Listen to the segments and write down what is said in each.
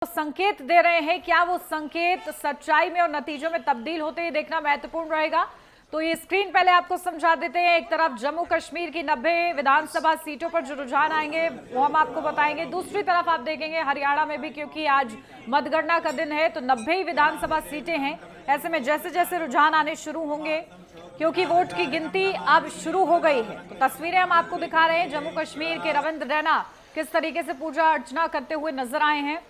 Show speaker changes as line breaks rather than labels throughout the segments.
संकेत दे रहे हैं, क्या वो संकेत सच्चाई में और नतीजों में तब्दील होते ही देखना महत्वपूर्ण रहेगा। तो ये स्क्रीन पहले आपको समझा देते हैं। एक तरफ जम्मू कश्मीर की 90 विधानसभा सीटों पर जो रुझान आएंगे वो हम आपको बताएंगे। दूसरी तरफ आप देखेंगे हरियाणा में भी, क्योंकि आज मतगणना का दिन है, तो 90 ही विधानसभा सीटें हैं। ऐसे में जैसे जैसे रुझान आने शुरू होंगे, क्योंकि वोट की गिनती अब शुरू हो गई है, तो तस्वीरें हम आपको दिखा रहे हैं। जम्मू कश्मीर के रविंद्र रैना किस तरीके से पूजा अर्चना करते हुए नजर आए हैं।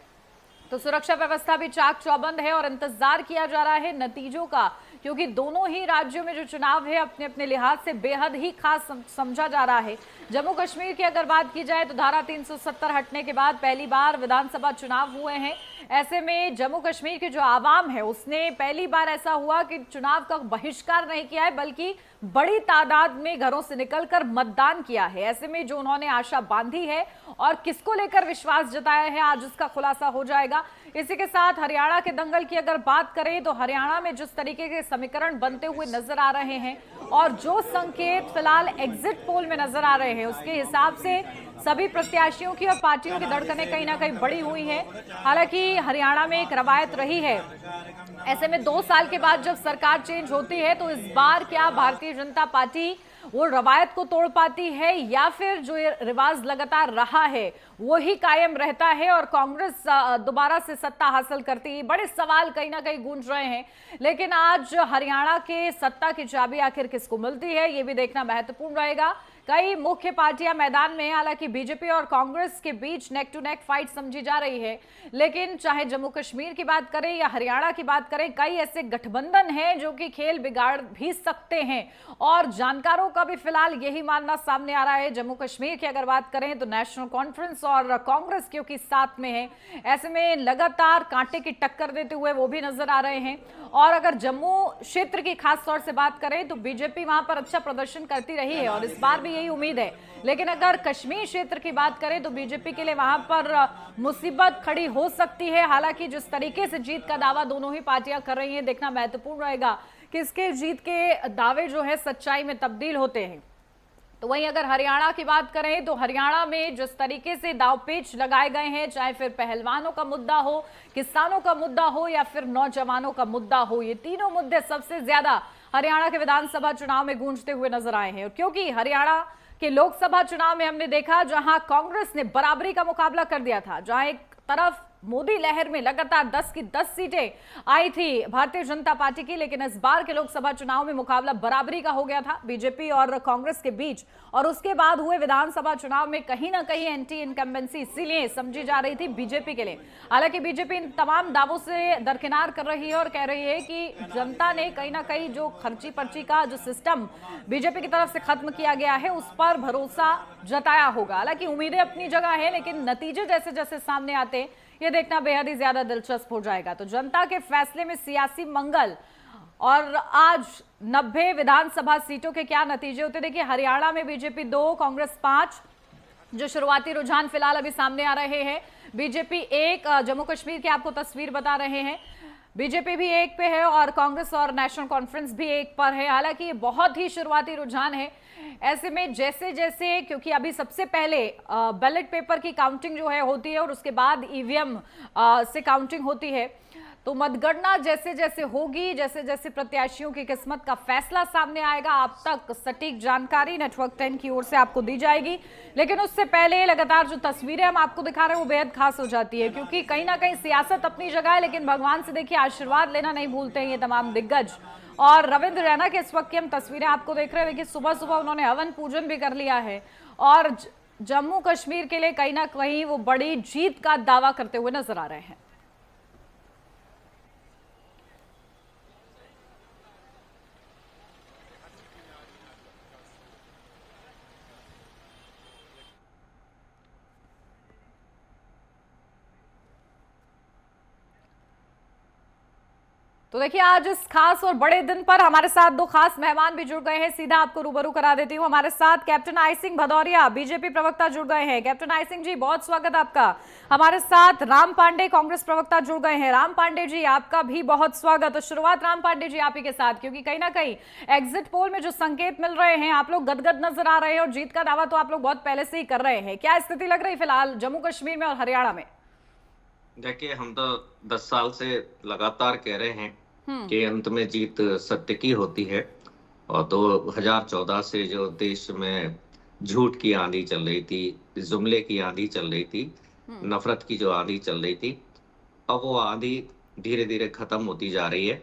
तो सुरक्षा व्यवस्था भी चाक चौबंद है और इंतजार किया जा रहा है नतीजों का, क्योंकि दोनों ही राज्यों में जो चुनाव है अपने अपने लिहाज से बेहद ही खास समझा जा रहा है। जम्मू कश्मीर की अगर बात की जाए तो धारा 370 हटने के बाद पहली बार विधानसभा चुनाव हुए हैं। ऐसे में जम्मू कश्मीर की जो आवाम है उसने पहली बार ऐसा हुआ कि चुनाव का बहिष्कार नहीं किया है, बल्कि बड़ी तादाद में घरों से निकलकर मतदान किया है। ऐसे में जो उन्होंने आशा बांधी है और किसको लेकर विश्वास जताया है, आज उसका खुलासा हो जाएगा। इसी के साथ हरियाणा के दंगल की अगर बात करें तो हरियाणा में जिस तरीके के समीकरण बनते हुए नजर आ रहे हैं और जो संकेत फिलहाल एग्जिट पोल में नजर आ रहे हैं, उसके हिसाब से सभी प्रत्याशियों की और पार्टियों की धड़कनें कहीं ना कहीं बढ़ी हुई हैं। हालांकि हरियाणा में एक रवायत रही है, ऐसे में 2 साल के बाद जब सरकार चेंज होती है तो इस बार क्या भारतीय जनता पार्टी वो रवायत को तोड़ पाती है या फिर जो ये रिवाज लगातार रहा है वो ही कायम रहता है और कांग्रेस दोबारा से सत्ता हासिल करती है। बड़े सवाल कहीं ना कहीं गूंज रहे हैं, लेकिन आज हरियाणा के सत्ता की चाबी आखिर किसको मिलती है ये भी देखना महत्वपूर्ण रहेगा। कई मुख्य पार्टियां मैदान में, हालांकि बीजेपी और कांग्रेस के बीच नेक टू नेक फाइट समझी जा रही है, लेकिन चाहे जम्मू कश्मीर की बात करें या हरियाणा की बात करें, कई ऐसे गठबंधन हैं जो कि खेल बिगाड़ भी सकते हैं और जानकारों का भी फिलहाल यही मानना सामने आ रहा है। जम्मू कश्मीर की अगर बात करें तो नेशनल कॉन्फ्रेंस और कांग्रेस क्योंकि साथ में है, ऐसे में लगातार कांटे की टक्कर देते हुए वो भी नजर आ रहे हैं। और अगर जम्मू क्षेत्र की खास तौर से बात करें तो बीजेपी वहां पर अच्छा प्रदर्शन करती रही है और इस बार भी यही उम्मीद है, लेकिन अगर कश्मीर क्षेत्र की बात करें तो बीजेपी के लिए वहां पर मुसीबत खड़ी हो सकती है। हालांकि जिस तरीके से जीत का दावा दोनों ही पार्टियां कर रही हैं, देखना महत्वपूर्ण रहेगा किसके जीत के दावे जो है सच्चाई में तब्दील होते हैं। तो वहीं अगर हरियाणा की बात करें तो हरियाणा में जिस तरीके से दावपेच लगाए गए हैं, चाहे फिर पहलवानों का मुद्दा हो, किसानों का मुद्दा हो या फिर नौजवानों का मुद्दा हो, ये तीनों मुद्दे सबसे ज्यादा हरियाणा के विधानसभा चुनाव में गूंजते हुए नजर आए हैं। क्योंकि हरियाणा के लोकसभा चुनाव में हमने देखा जहां कांग्रेस ने बराबरी का मुकाबला कर दिया था, जहां एक तरफ मोदी लहर में लगातार 10 की 10 सीटें आई थी भारतीय जनता पार्टी की, लेकिन इस बार के लोकसभा चुनाव में मुकाबला बराबरी का हो गया था बीजेपी और कांग्रेस के बीच। और उसके बाद हुए विधानसभा चुनाव में कहीं ना कहीं एंटी इनकम्बेंसी इसीलिए समझी जा रही थी बीजेपी के लिए। हालांकि बीजेपी इन तमाम दावों से दरकिनार कर रही है और कह रही है कि जनता ने कहीं ना कहीं जो खर्ची पर्ची का जो सिस्टम बीजेपी की तरफ से खत्म किया गया है उस पर भरोसा जताया होगा। हालांकि उम्मीदें अपनी जगह है, लेकिन नतीजे जैसे जैसे सामने आते ये देखना बेहद ही ज्यादा दिलचस्प हो जाएगा। तो जनता के फैसले में सियासी मंगल और आज 90 विधानसभा सीटों के क्या नतीजे होते, देखिए हरियाणा में बीजेपी 2, कांग्रेस 5, जो शुरुआती रुझान फिलहाल अभी सामने आ रहे हैं। बीजेपी 1, जम्मू कश्मीर की आपको तस्वीर बता रहे हैं, बीजेपी भी 1 पे है और कांग्रेस और नेशनल कॉन्फ्रेंस भी 1 पर है। हालांकि ये बहुत ही शुरुआती रुझान है। ऐसे में जैसे जैसे, क्योंकि अभी सबसे पहले बैलेट पेपर की काउंटिंग जो है होती है और उसके बाद ईवीएम से काउंटिंग होती है, तो मतगणना जैसे जैसे होगी, जैसे जैसे प्रत्याशियों की किस्मत का फैसला सामने आएगा, आप तक सटीक जानकारी नेटवर्क 10 की ओर से आपको दी जाएगी। लेकिन उससे पहले लगातार जो तस्वीरें हम आपको दिखा रहे हैं वो बेहद खास हो जाती है, क्योंकि कहीं ना कहीं सियासत अपनी जगह है, लेकिन भगवान से देखिए आशीर्वाद लेना नहीं भूलते हैं ये तमाम दिग्गज। और रविंद्र रैना के इस वक्त की हम तस्वीरें आपको देख रहे हैं। देखिए सुबह सुबह उन्होंने हवन पूजन भी कर लिया है और जम्मू कश्मीर के लिए कहीं ना कहीं वो बड़ी जीत का दावा करते हुए नजर आ रहे हैं। तो देखिए आज इस खास और बड़े दिन पर हमारे साथ 2 खास मेहमान भी जुड़ गए हैं, सीधा आपको रूबरू करा देती हूँ। हमारे साथ captain I Singh Bhadauria BJP प्रवक्ता जुड़ गए हैं। कैप्टन आई सिंह जी, बहुत स्वागत आपका। हमारे साथ राम पांडे कांग्रेस प्रवक्ता जुड़ गए हैं। राम पांडे जी, आपका भी बहुत स्वागत। तो शुरुआत राम पांडे जी आप ही के साथ, क्योंकि कहीं ना कहीं एग्जिट पोल में जो संकेत मिल रहे हैं, आप लोग गदगद नजर आ रहे हैं और जीत का दावा तो आप लोग बहुत पहले से ही कर रहे हैं। क्या स्थिति लग रही फिलहाल जम्मू कश्मीर में और हरियाणा में?
देखिए, हम तो 10 साल से लगातार कह रहे हैं कि अंत में जीत सत्य की होती है। और 2014 से जो देश में झूठ की आंधी चल रही थी, जुमले की आंधी चल रही थी, नफरत की जो आंधी चल रही थी, अब वो आंधी धीरे-धीरे खत्म होती जा रही है।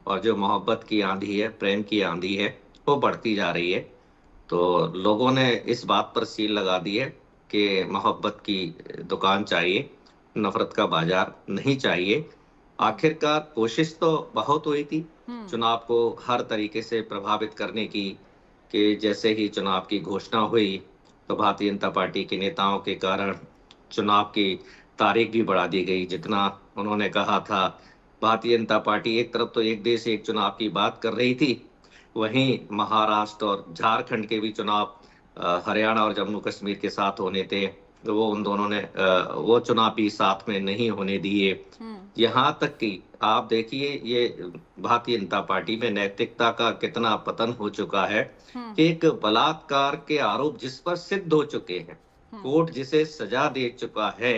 और जो मोहब्बत की आंधी है, प्रेम की आंधी है, वो बढ़ती जा रही है। तो लोगों ने इस बात पर सील लगा दी है कि मोहब्बत की दुकान चाहिए, नफरत का बाजार नहीं चाहिए। आखिरकार कोशिश तो बहुत हुई थी चुनाव को हर तरीके से प्रभावित करने की, कि जैसे ही चुनाव की घोषणा हुई तो भारतीय जनता पार्टी के नेताओं के कारण चुनाव की तारीख भी बढ़ा दी गई। जितना उन्होंने कहा था, भारतीय जनता पार्टी एक तरफ तो एक देश एक चुनाव की बात कर रही थी, वहीं महाराष्ट्र और झारखंड के भी चुनाव हरियाणा और जम्मू कश्मीर के साथ होने थे, तो वो उन दोनों ने वो चुनाव भी साथ में नहीं होने दिए। यहाँ तक कि आप देखिए, ये भारतीय जनता पार्टी में नैतिकता का कितना पतन हो चुका है कि एक बलात्कार के आरोप जिस पर सिद्ध हो चुके हैं, कोर्ट जिसे सजा दे चुका है,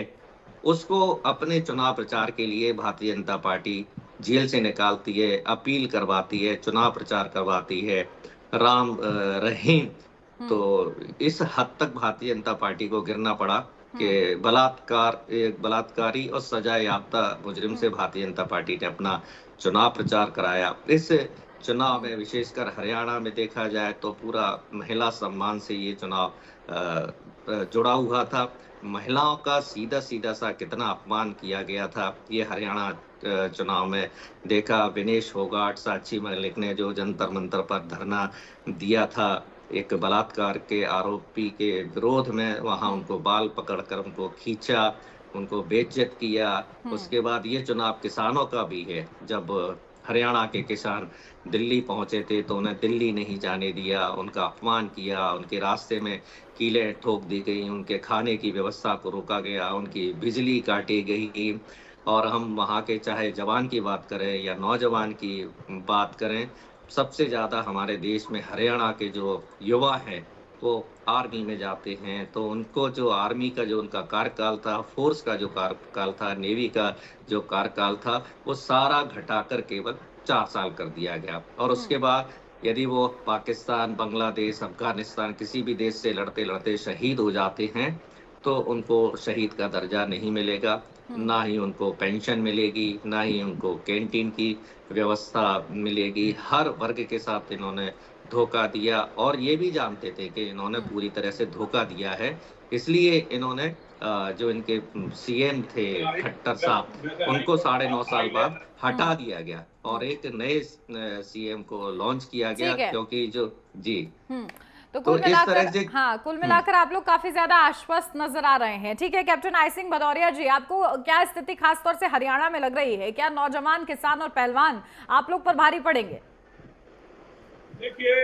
उसको अपने चुनाव प्रचार के लिए भारतीय जनता पार्टी जेल से निकालती है, अपील करवाती है, चुनाव प्रचार करवाती है, राम रहीम। तो इस हद तक भारतीय जनता पार्टी को गिरना पड़ा कि एक बलात्कारी और सजा याफ्ता मुजरिम से भारतीय जनता पार्टी ने अपना चुनाव प्रचार कराया। इस चुनाव में विशेषकर हरियाणा में देखा जाए तो पूरा महिला सम्मान से ये चुनाव जुड़ा हुआ था। महिलाओं का सीधा सीधा सा कितना अपमान किया गया था, ये हरियाणा चुनाव में देखा। विनेश फोगाट, साक्षी मलिक ने जो जंतर मंतर पर धरना दिया था एक बलात्कार के आरोपी के विरोध में, वहां उनको बाल पकड़कर उनको खींचा, उनको बेइज्जत किया। उसके बाद ये चुनाव किसानों का भी है। जब हरियाणा के किसान दिल्ली पहुंचे थे तो उन्हें दिल्ली नहीं जाने दिया, उनका अपमान किया, उनके रास्ते में कीलें ठोक दी गई, उनके खाने की व्यवस्था को रोका गया, उनकी बिजली काटी गई। और हम वहाँ के चाहे जवान की बात करें या नौजवान की बात करें, सबसे ज़्यादा हमारे देश में हरियाणा के जो युवा हैं, वो आर्मी में जाते हैं। तो उनको जो आर्मी का जो उनका कार्यकाल था, फोर्स का जो कार्यकाल था, नेवी का जो कार्यकाल था, वो सारा घटाकर केवल 4 साल कर दिया गया। और उसके बाद यदि वो पाकिस्तान, बांग्लादेश, अफगानिस्तान किसी भी देश से लड़ते-लड़ते शहीद हो जाते हैं, तो उनको शहीद का दर्जा नहीं मिलेगा, ना ही उनको पेंशन मिलेगी, ना ही उनको कैंटीन की व्यवस्था मिलेगी। हर वर्ग के साथ इन्होंने धोखा दिया और ये भी जानते थे कि इन्होंने पूरी तरह से धोखा दिया है। इसलिए इन्होंने जो इनके सीएम थे खट्टर साहब, उनको 9.5 साल बाद हटा दिया गया और एक नए सीएम को लॉन्च किया गया,
ठीक है।
क्योंकि जो जी
तो
तो
कुल
इस
मिलाकर,
तरह से
हाँ, कुल मिलाकर आप लोग काफी ज्यादा आश्वस्त नजर आ रहे हैं। ठीक है कैप्टन आई सिंह भदौरिया जी, आपको क्या स्थिति खासतौर से हरियाणा में लग रही है? क्या नौजवान, किसान और पहलवान आप लोग पर भारी पड़ेंगे?
देखिए,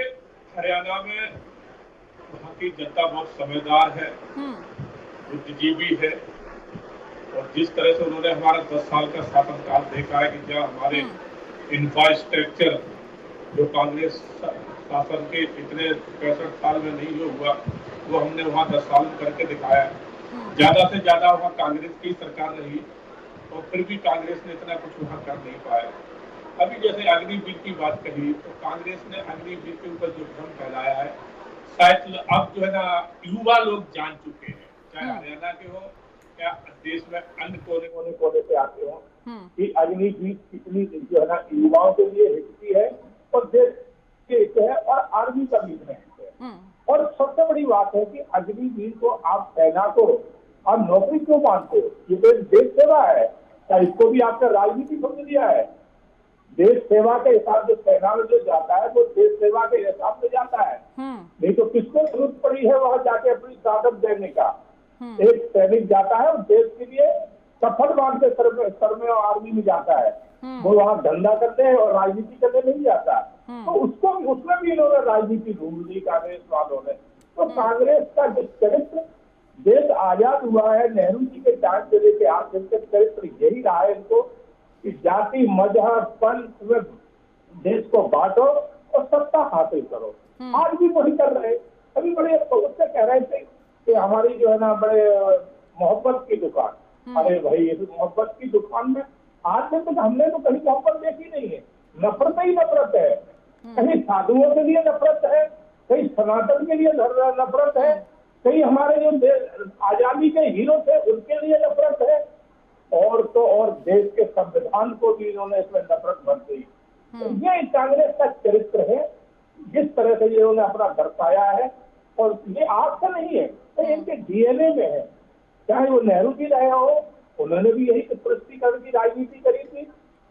हरियाणा में वहाँ की जनता बहुत समझदार है, बुद्धिजीवी है। और जिस तरह से उन्होंने हमारा 10 साल का शासनकाल देखा है कि क्या हमारे इंफ्रास्ट्रक्चर जो कांग्रेस शासन के इतने 65 साल में नहीं जो हुआ, वो हमने वहाँ 10 साल में करके दिखाया। ज्यादा से ज्यादा वहाँ कांग्रेस की सरकार रही और फिर भी कांग्रेस ने इतना कुछ वहाँ कर नहीं पाया। अभी जैसे अग्निवीर की बात कही, तो कांग्रेस ने अग्निवीर के ऊपर जो भ्रम फैलाया है, शायद अब जो है ना युवा लोग जान चुके हैं, चाहे हरियाणा के हो या देश में अन्य कोने से आते हो, कि अग्निवीर कितनी जो है ना युवाओं के लिए हितती है और देश के हित है और आर्मी का भी हित है। और सबसे बड़ी बात है कि अग्निवीर को आप सेना को आप नौकरी क्यों मानते हो? ये तो देश सेवा है, क्या इसको भी आपने राजनीति समझ लिया है? देश सेवा के हिसाब से सेना में जो जाता है वो देश सेवा के हिसाब से जाता है, नहीं तो किसको जरूरत पड़ी है वहां जाके अपनी ताकत देने का? एक सैनिक जाता है और देश के लिए सफल मान के सर में और आर्मी में जाता है, वो वहां धंधा करने और राजनीति करने नहीं जाता। तो उसको उसमें भी इन्होंने राजनीति ढूंढ ली कांग्रेस वालों ने। तो कांग्रेस का जो चरित्र देश आजाद हुआ है, नेहरू जी के टाइम से लेके आज तक चरित्र यही रहा है इनको कि जाति, मजहब, पंथ में देश को बांटो और सत्ता हासिल करो। आज भी वही कर रहे हैं। अभी बड़े उससे कह रहे थे कि हमारी जो है ना बड़े मोहब्बत की दुकान, अरे भाई, ये तो मोहब्बत की दुकान में आज तक हमने तो कहीं मोहब्बत देखी नहीं है। नफरत ही नफरत है। कहीं साधुओं के लिए नफरत है, कहीं सनातन के लिए नफरत है, कहीं हमारे जो आजादी के हीरो थे उनके लिए नफरत है, और तो और देश के संविधान को भी इन्होंने इसमें नफरत भर दी। तो ये कांग्रेस का चरित्र है, जिस तरह से ये उन्होंने अपना दर्शाया है, और ये आज से नहीं है, तो इनके डीएनए में है। चाहे वो नेहरू जी रहे हो, उन्होंने भी यही तुष्टीकरण की राजनीति करी थी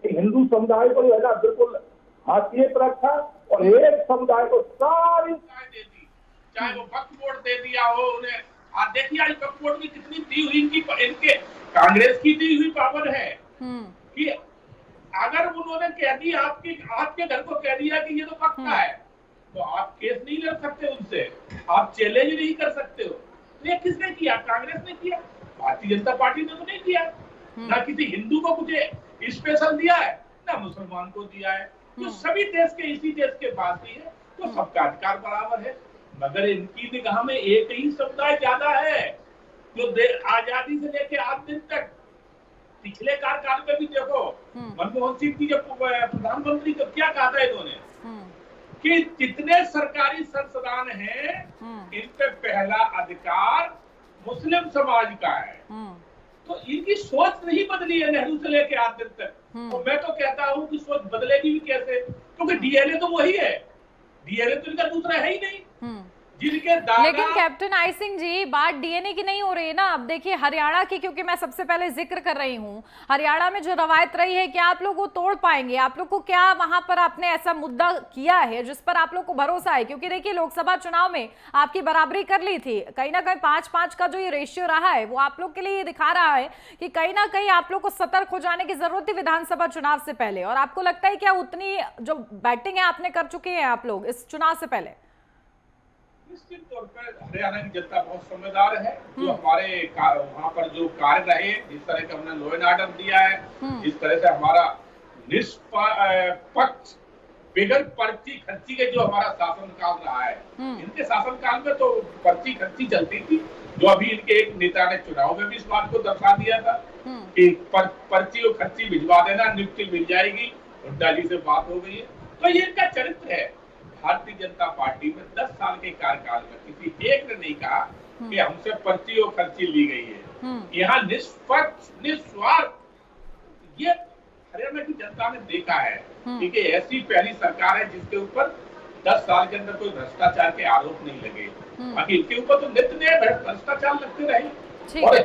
कि हिंदू समुदाय को जो है ना बिल्कुल हाशिए पर रखा, और एक समुदाय को सारी दे दी, चाहे वो वक्फ बोर्ड दे दिया हो उन्हें। आज देखिए आज वक्फ बोर्ड की कितनी दी हुई इनके कांग्रेस की दी हुई पावर है कि अगर उन्होंने कह दी आपके घर को कह दिया कि ये तो वक्फ का है, तो आप केस नहीं लड़ सकते उनसे, आप चैलेंज नहीं कर सकते हो। ये किसने किया? कांग्रेस ने किया, भारतीय जनता पार्टी ने तो नहीं किया। ना किसी हिंदू को कुछ स्पेशल दिया है, ना मुसलमान को दिया है। तो सभी देश के इसी देश के वासी है, तो सबका अधिकार बराबर है। मगर इनकी निगाह में एक ही समुदाय ज्यादा है, जो आजादी से लेकर आज दिन तक। पिछले कार्यकाल में भी देखो, मनमोहन सिंह जी जब प्रधानमंत्री तो क्या कहा था इन्होंने कि जितने सरकारी संस्थान हैं इन पे पहला अधिकार मुस्लिम समाज का है। तो इनकी सोच नहीं बदली है नेहरू से लेकर आज दिन तक। तो मैं तो कहता हूं कि सोच बदलेगी भी कैसे, क्योंकि डीएनए तो वही है, डीएनए तो इनका दूसरा है ही नहीं। जिनके
लेकिन कैप्टन आई सिंह जी, बात डीएनए की नहीं हो रही है ना। अब देखिए हरियाणा की, क्योंकि मैं सबसे पहले जिक्र कर रही हूँ, हरियाणा में जो रवायत रही है, क्या आप लोग वो तोड़ पाएंगे? आप लोग को क्या वहां पर आपने ऐसा मुद्दा किया है जिस पर आप लोग को भरोसा है? क्योंकि देखिए लोकसभा चुनाव में आपकी बराबरी कर ली थी, कहीं ना कहीं 5-5 का जो ये रेशियो रहा है वो आप लोग के लिए ये दिखा रहा है कि कहीं ना कहीं आप लोग को सतर्क हो जाने की जरूरत थी विधानसभा चुनाव से पहले। और आपको लगता है क्या उतनी जो बैटिंग है आपने कर चुके हैं आप लोग इस चुनाव से पहले?
निश्चित तौर पर हरियाणा की जनता बहुत समझदार है। जो हमारे वहाँ पर जो कार्य रहे, जिस तरह का हमने लॉ एंड ऑर्डर दिया है, जिस तरह से हमारा निष्पक्ष बिगड़ पर्ची खर्ची के जो हमारा शासनकाल रहा है, इनके शासनकाल में तो पर्ची खर्ची चलती थी। जो अभी इनके एक नेता ने चुनाव में भी इस बात को दर्शा दिया था कि पर्ची और खर्ची भिजवा देना, नियुक्ति मिल जाएगी। हुड्डा जी से बात हो गई है। तो ये इनका चरित्र है। भारतीय जनता पार्टी में 10 साल के कार्यकाल में किसी एक ने नहीं कहा कि हमसे पर्ची और खर्ची ली गई है। यहाँ निष्पक्ष निस्वार्थ ये हरियाणा की जनता ने देखा है, क्योंकि ऐसी पहली सरकार है जिसके ऊपर 10 साल के अंदर कोई भ्रष्टाचार के आरोप नहीं लगे। बाकी इनके ऊपर तो नित्य नए भ्रष्टाचार लगते रहे। और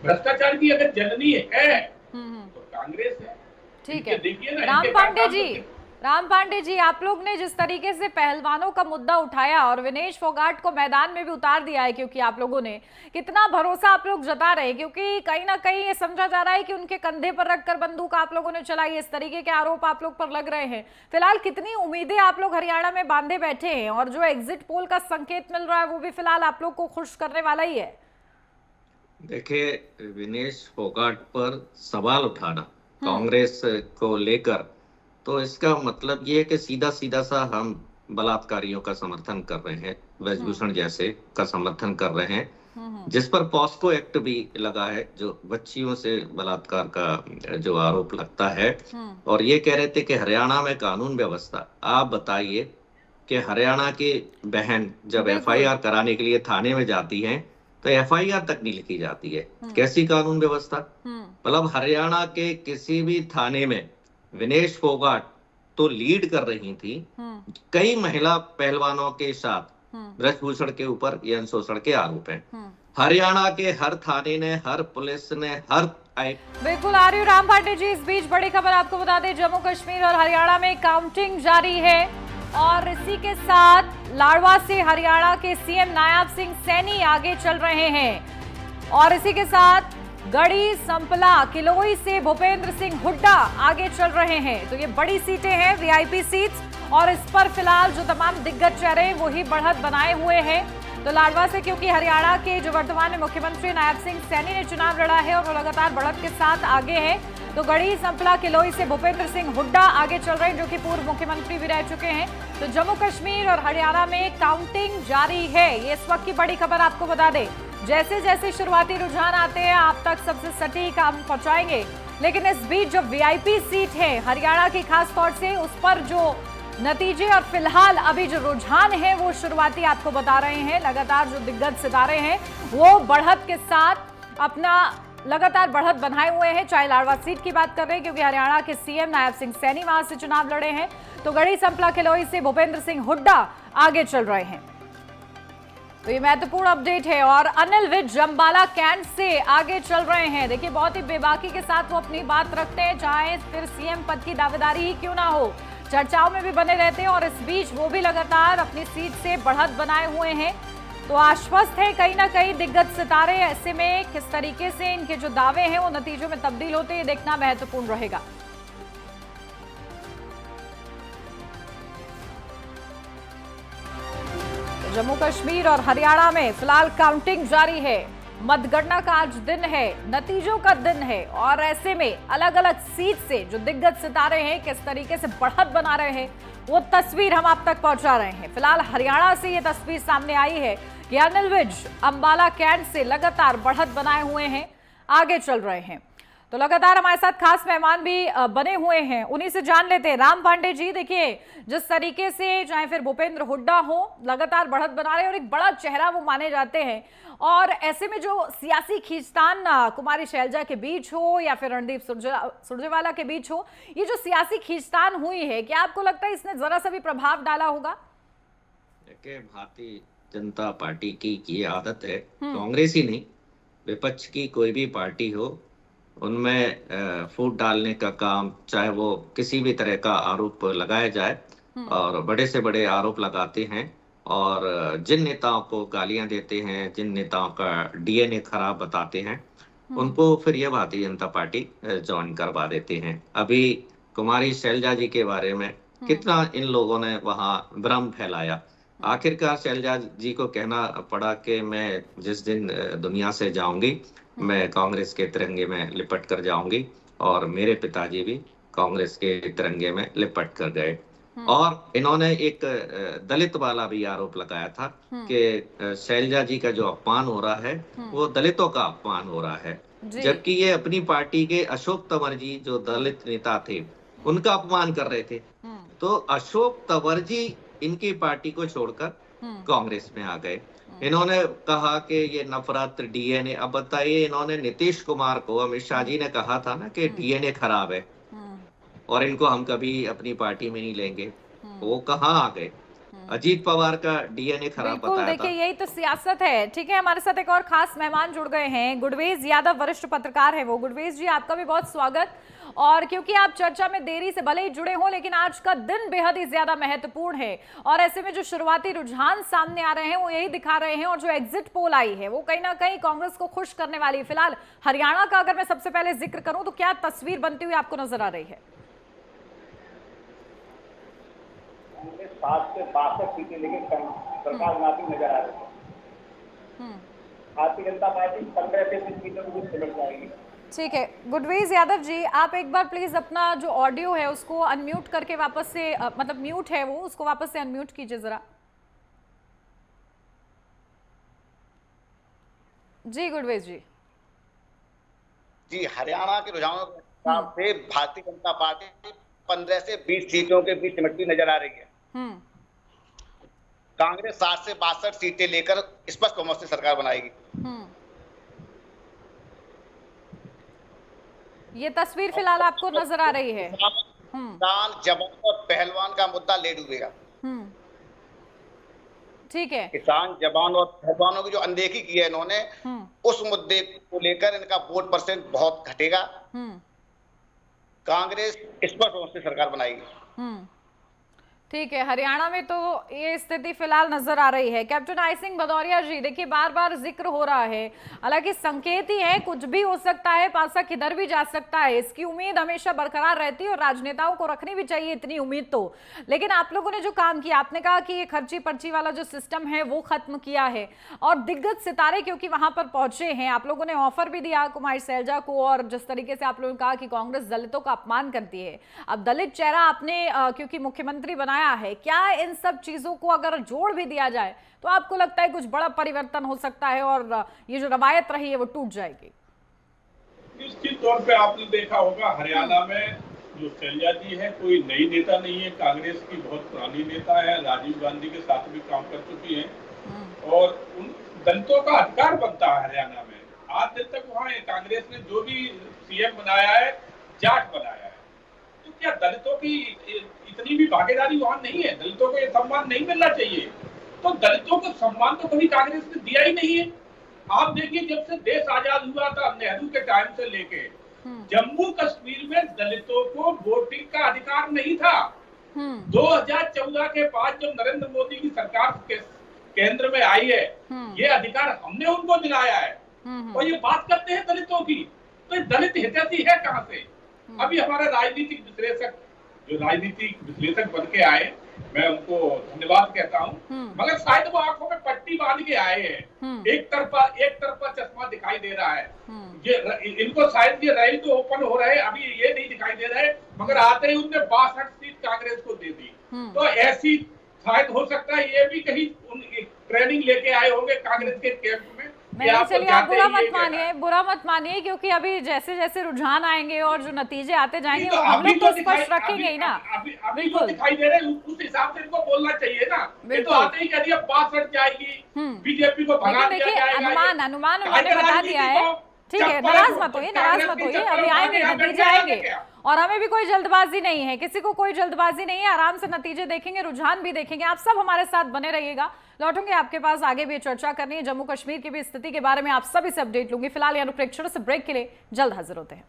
भ्रष्टाचार की अगर जननी है तो कांग्रेस है।
ठीक है, देखिए ना राम पांडे जी, आप लोग ने जिस तरीके से पहलवानों का मुद्दा उठाया और विनेश फोगाट को मैदान में भी उतार दिया है, क्योंकि आप लोगों ने कितना भरोसा आप लोग जता रहे हैं, क्योंकि कहीं ना कहीं ये समझा जा रहा है कि उनके कंधे पर रखकर बंदूक आप लोगों ने चलाई, इस तरीके के आरोप आप लोग पर लग रहे हैं। फिलहाल कितनी उम्मीदें आप लोग हरियाणा में बांधे बैठे हैं, और जो एग्जिट पोल का संकेत मिल रहा है वो भी फिलहाल आप लोग को खुश करने वाला ही है?
देखिए, विनेश फोगाट पर सवाल उठाना कांग्रेस को लेकर, तो इसका मतलब ये है कि सीधा सीधा सा हम बलात्कारियों का समर्थन कर रहे हैं, ब्रजभूषण जैसे का समर्थन कर रहे हैं, जिस पर पॉस्को एक्ट भी लगा है, जो बच्चियों से बलात्कार का जो आरोप लगता है। और ये कह रहे थे कि हरियाणा में कानून व्यवस्था, आप बताइए कि हरियाणा की बहन जब एफआईआर कराने के लिए थाने में जाती है तो एफआईआर तक नहीं लिखी जाती है। कैसी कानून व्यवस्था? मतलब हरियाणा के किसी भी थाने में विनेश फोगाट तो लीड कर रही थी, कई महिला पहलवानों के साथ ब्रजभूषण के ऊपर यौन शोषण के आरोप हैं। हरियाणा के हर थाने ने, हर पुलिस ने, हर
बिल्कुल आ रही हूँ राम पांडे जी। इस बीच बड़ी खबर आपको बता दें, जम्मू कश्मीर और हरियाणा में काउंटिंग जारी है, और इसी के साथ लाडवा से हरियाणा के सीएम नायब सिंह सैनी आगे चल रहे हैं, और इसी के साथ गढ़ी, संपला, किलोई से भूपेंद्र सिंह हुड्डा आगे चल रहे हैं। तो ये बड़ी सीटें हैं, वीआईपी सीट्स, और इस पर फिलहाल जो तमाम दिग्गज चेहरे वही बढ़त बनाए हुए हैं। तो लाडवा से, क्योंकि हरियाणा के जो वर्तमान में मुख्यमंत्री नायब सिंह सैनी ने चुनाव लड़ा है और वो लगातार बढ़त के साथ आगे हैं, तो गढ़ी, संपला, किलोई से भूपेंद्र सिंह हुड्डा आगे चल रहे हैं, जो कि पूर्व मुख्यमंत्री भी रह चुके हैं। तो जम्मू कश्मीर और हरियाणा में काउंटिंग जारी है। ये इस वक्त की बड़ी खबर आपको बता दें। जैसे जैसे शुरुआती रुझान आते हैं आप तक सबसे सटीक हम पहुंचाएंगे। लेकिन इस बीच जो वीआईपी सीट है हरियाणा की, खास तौर से उस पर जो नतीजे और फिलहाल अभी जो रुझान है वो शुरुआती आपको बता रहे हैं। लगातार जो दिग्गज सितारे हैं वो बढ़त के साथ अपना लगातार बढ़त बनाए हुए हैं। चाहे लाडवा सीट की बात कर रहे हैं क्योंकि हरियाणा के सीएम नायब सिंह सैनी वहां से चुनाव लड़े हैं, तो गढ़ी संपला खिलोई से भूपेंद्र सिंह हुड्डा आगे चल रहे हैं। तो ये महत्वपूर्ण अपडेट है। और अनिल विज अंबाला कैंट से आगे चल रहे हैं। देखिए बहुत ही बेबाकी के साथ वो अपनी बात रखते हैं, चाहे फिर सीएम पद की दावेदारी ही क्यों ना हो, चर्चाओं में भी बने रहते हैं। और इस बीच वो भी लगातार अपनी सीट से बढ़त बनाए हुए हैं, तो आश्वस्त है कहीं ना कहीं दिग्गज सितारे। ऐसे में किस तरीके से इनके जो दावे हैं वो नतीजों में तब्दील होते हैं, देखना महत्वपूर्ण रहेगा। जम्मू कश्मीर और हरियाणा में फिलहाल काउंटिंग जारी है। मतगणना का आज दिन है, नतीजों का दिन है, और ऐसे में अलग अलग सीट से जो दिग्गज सितारे हैं किस तरीके से बढ़त बना रहे हैं वो तस्वीर हम आप तक पहुंचा रहे हैं। फिलहाल हरियाणा से ये तस्वीर सामने आई है कि अनिल विज अंबाला कैंट से लगातार बढ़त बनाए हुए हैं, आगे चल रहे हैं। तो लगातार हमारे साथ खास मेहमान भी बने हुए हैं, उन्हीं से जान लेते हैं। राम पांडे जी, देखिए जिस तरीके से चाहे फिर भूपेंद्र हुड्डा हो लगातार बढ़त बना रहे हैं और एक बड़ा चेहरा वो माने जाते हैं, और ऐसे में जो सियासी खींचतान कुमारी शैलजा के बीच हो या फिर रणदीप सुरजेवाला के बीच हो, ये जो सियासी खींचतान हुई है, क्या आपको लगता है इसने जरा सा भी प्रभाव डाला होगा?
देखिए भारतीय जनता पार्टी की ये आदत है, कांग्रेस ही नहीं विपक्ष की कोई भी पार्टी हो उनमें फूट डालने का काम, चाहे वो किसी भी तरह का आरोप लगाया जाए, और बड़े से बड़े आरोप लगाते हैं, और जिन नेताओं को गालियां देते हैं, जिन नेताओं का डीएनए खराब बताते हैं, उनको फिर ये भारतीय जनता पार्टी ज्वाइन करवा देते हैं। अभी कुमारी शैलजा जी के बारे में कितना इन लोगों ने वहां भ्रम फैलाया। आखिरकार शैलजा जी को कहना पड़ा कि मैं जिस दिन दुनिया से जाऊंगी मैं कांग्रेस के तिरंगे में लिपट कर जाऊंगी, और मेरे पिताजी भी कांग्रेस के तिरंगे में लिपट कर गए। और इन्होंने एक दलित वाला भी आरोप लगाया था कि शैलजा जी का जो अपमान हो रहा है वो दलितों का अपमान हो रहा है, जबकि ये अपनी पार्टी के अशोक तंवर जी जो दलित नेता थे उनका अपमान कर रहे थे। तो अशोक तंवर जी इनकी पार्टी को छोड़कर कांग्रेस में आ गए। इन्होंने कहा कि ये नफरत डीएनए, अब बताइए इन्होंने नीतीश कुमार को, अमित शाह जी ने कहा था ना कि डीएनए खराब है और इनको हम कभी अपनी पार्टी में नहीं लेंगे, वो कहाँ आ गए? अजीत पवार का डीएनए खराब बताया था।
देखिए यही तो सियासत है। ठीक है, हमारे साथ एक और खास मेहमान जुड़ गए हैं, गुडवेज यादव, वरिष्ठ पत्रकार है वो। गुडवेज जी आपका भी बहुत स्वागत। और क्योंकि आप चर्चा में देरी से भले ही जुड़े हो, लेकिन आज का दिन बेहद ही ज्यादा महत्वपूर्ण है, और ऐसे में जो शुरुआती रुझान सामने आ रहे हैं वो यही दिखा रहे हैं, और जो एग्जिट पोल आई है वो कहीं ना कहीं कांग्रेस को खुश करने वाली है। फिलहाल हरियाणा का अगर मैं सबसे पहले जिक्र करूं तो क्या तस्वीर बनती हुई आपको नजर आ रही है?
60 से 62 सीटें लेकिन सरकार बनाती नजर आ रही है। भारतीय जनता पार्टी 15 से 20 सीटों को सिमट जाएगी।
ठीक है, गुडवेज यादव जी आप एक बार प्लीज अपना जो ऑडियो है उसको अनम्यूट करके वापस से मतलब म्यूट है वो, उसको वापस से अनम्यूट कीजिए जरा। जी गुडवेज जी।
जी, हरियाणा के रुझानों के हिसाब से भारतीय जनता पार्टी 15 से 20 सीटों के बीच सिमटती नजर आ रही है। कांग्रेस 60 से 62 सीटें लेकर स्पष्ट बहुमत से सरकार बनाएगी।
ये तस्वीर फिलहाल आपको नजर आ रही है।
किसान, जवान और पहलवान का मुद्दा ले डूबेगा।
ठीक है,
किसान, जवान और पहलवानों की जो अनदेखी की है इन्होंने, उस मुद्दे को लेकर इनका वोट परसेंट बहुत घटेगा। कांग्रेस स्पष्ट बहुमत से सरकार बनाएगी।
ठीक है, हरियाणा में तो ये स्थिति फिलहाल नजर आ रही है। कैप्टन आई सिंह भदौरिया जी, देखिए बार बार जिक्र हो रहा है, हालांकि संकेत ही है, कुछ भी हो सकता है, पासा किधर भी जा सकता है, इसकी उम्मीद हमेशा बरकरार रहती है और राजनेताओं को रखनी भी चाहिए इतनी उम्मीद तो। लेकिन आप लोगों ने जो काम किया, आपने कहा कि ये खर्ची पर्ची वाला जो सिस्टम है वो खत्म किया है, और दिग्गज सितारे क्योंकि वहां पर पहुंचे हैं, आप लोगों ने ऑफर भी दिया कुमारी शैलजा को, और जिस तरीके से आप लोगों ने कहा कि कांग्रेस दलितों का अपमान करती है, अब दलित चेहरा आपने क्योंकि मुख्यमंत्री बनाया बनाया है, क्या इन सब चीजों को अगर जोड़ भी दिया जाए तो आपको लगता है कुछ बड़ा परिवर्तन हो सकता है और ये जो रवायत रही है वो टूट जाएगी?
निश्चित तौर पे आपने देखा होगा हरियाणा में जो शैलजा जी है कोई नई नेता नहीं है, कांग्रेस की बहुत पुरानी नेता है, राजीव गांधी के साथ भी काम कर चुकी हैं और उन दलितों का अधिकार बनता है हरियाणा में। आज दिन तक वहाँ कांग्रेस ने जो भी सीएम बनाया है जाट बनाया है, तो क्या दलितों की इतनी भी भागीदारी वहाँ नहीं है? दलितों को ये सम्मान नहीं मिलना चाहिए? तो दलितों को सम्मान तो कभी कांग्रेस ने दिया ही नहीं है। आप देखिए जब से देश आजाद हुआ था नेहरू के टाइम से लेके जम्मू कश्मीर में दलितों को वोटिंग का अधिकार नहीं था। 2014 के बाद जब नरेंद्र मोदी की सरकार केंद्र में आई है ये अधिकार हमने उनको दिलाया है और ये बात करते हैं दलितों की, तो दलित हितैषी है कहां से? अभी हमारे राजनीतिक विश्लेषक जो राजनीतिक विश्लेषक बन के आए, मैं उनको धन्यवाद कहता हूं, मगर शायद वो आंखों में पट्टी बांध के आए हैं। एक तरफा चश्मा दिखाई दे रहा है। ये इनको शायद ये रैली तो ओपन हो रहे, अभी ये नहीं दिखाई दे रहे, मगर आते ही उनने 62 सीट कांग्रेस को दे दी। तो ऐसी शायद हो सकता है ये भी कहीं ट्रेनिंग लेके आए होंगे कांग्रेस के कैंप में।
नहीं, चलिए आप बुरा मत मानिए क्योंकि अभी जैसे जैसे रुझान आएंगे और जो नतीजे आते जाएंगे
तो
वो हम लोग
तो
तो स्पष्ट रखेंगे ही ना।
अभी तो दिखाई दे रहे हैं, उस हिसाब से इनको बोलना चाहिए ना। ये तो आते ही कह दिया 62 जाएगी, बीजेपी को भगा दिया जाएगा।
अनुमान उन्होंने बता दिया है। ठीक है, नाराज मत होइए, अभी आएंगे नतीजे आएंगे और हमें भी कोई जल्दबाजी नहीं है, किसी को कोई जल्दबाजी नहीं है। आराम से नतीजे देखेंगे, रुझान भी देखेंगे। आप सब हमारे साथ बने रहिएगा, लौटूंगे आपके पास, आगे भी चर्चा करनी है। जम्मू कश्मीर की भी स्थिति के बारे में आप सभी से अपडेट लूंगी। फिलहाल यहाँ एक छोटे से ब्रेक के लिए जल्द हाजिर होते हैं।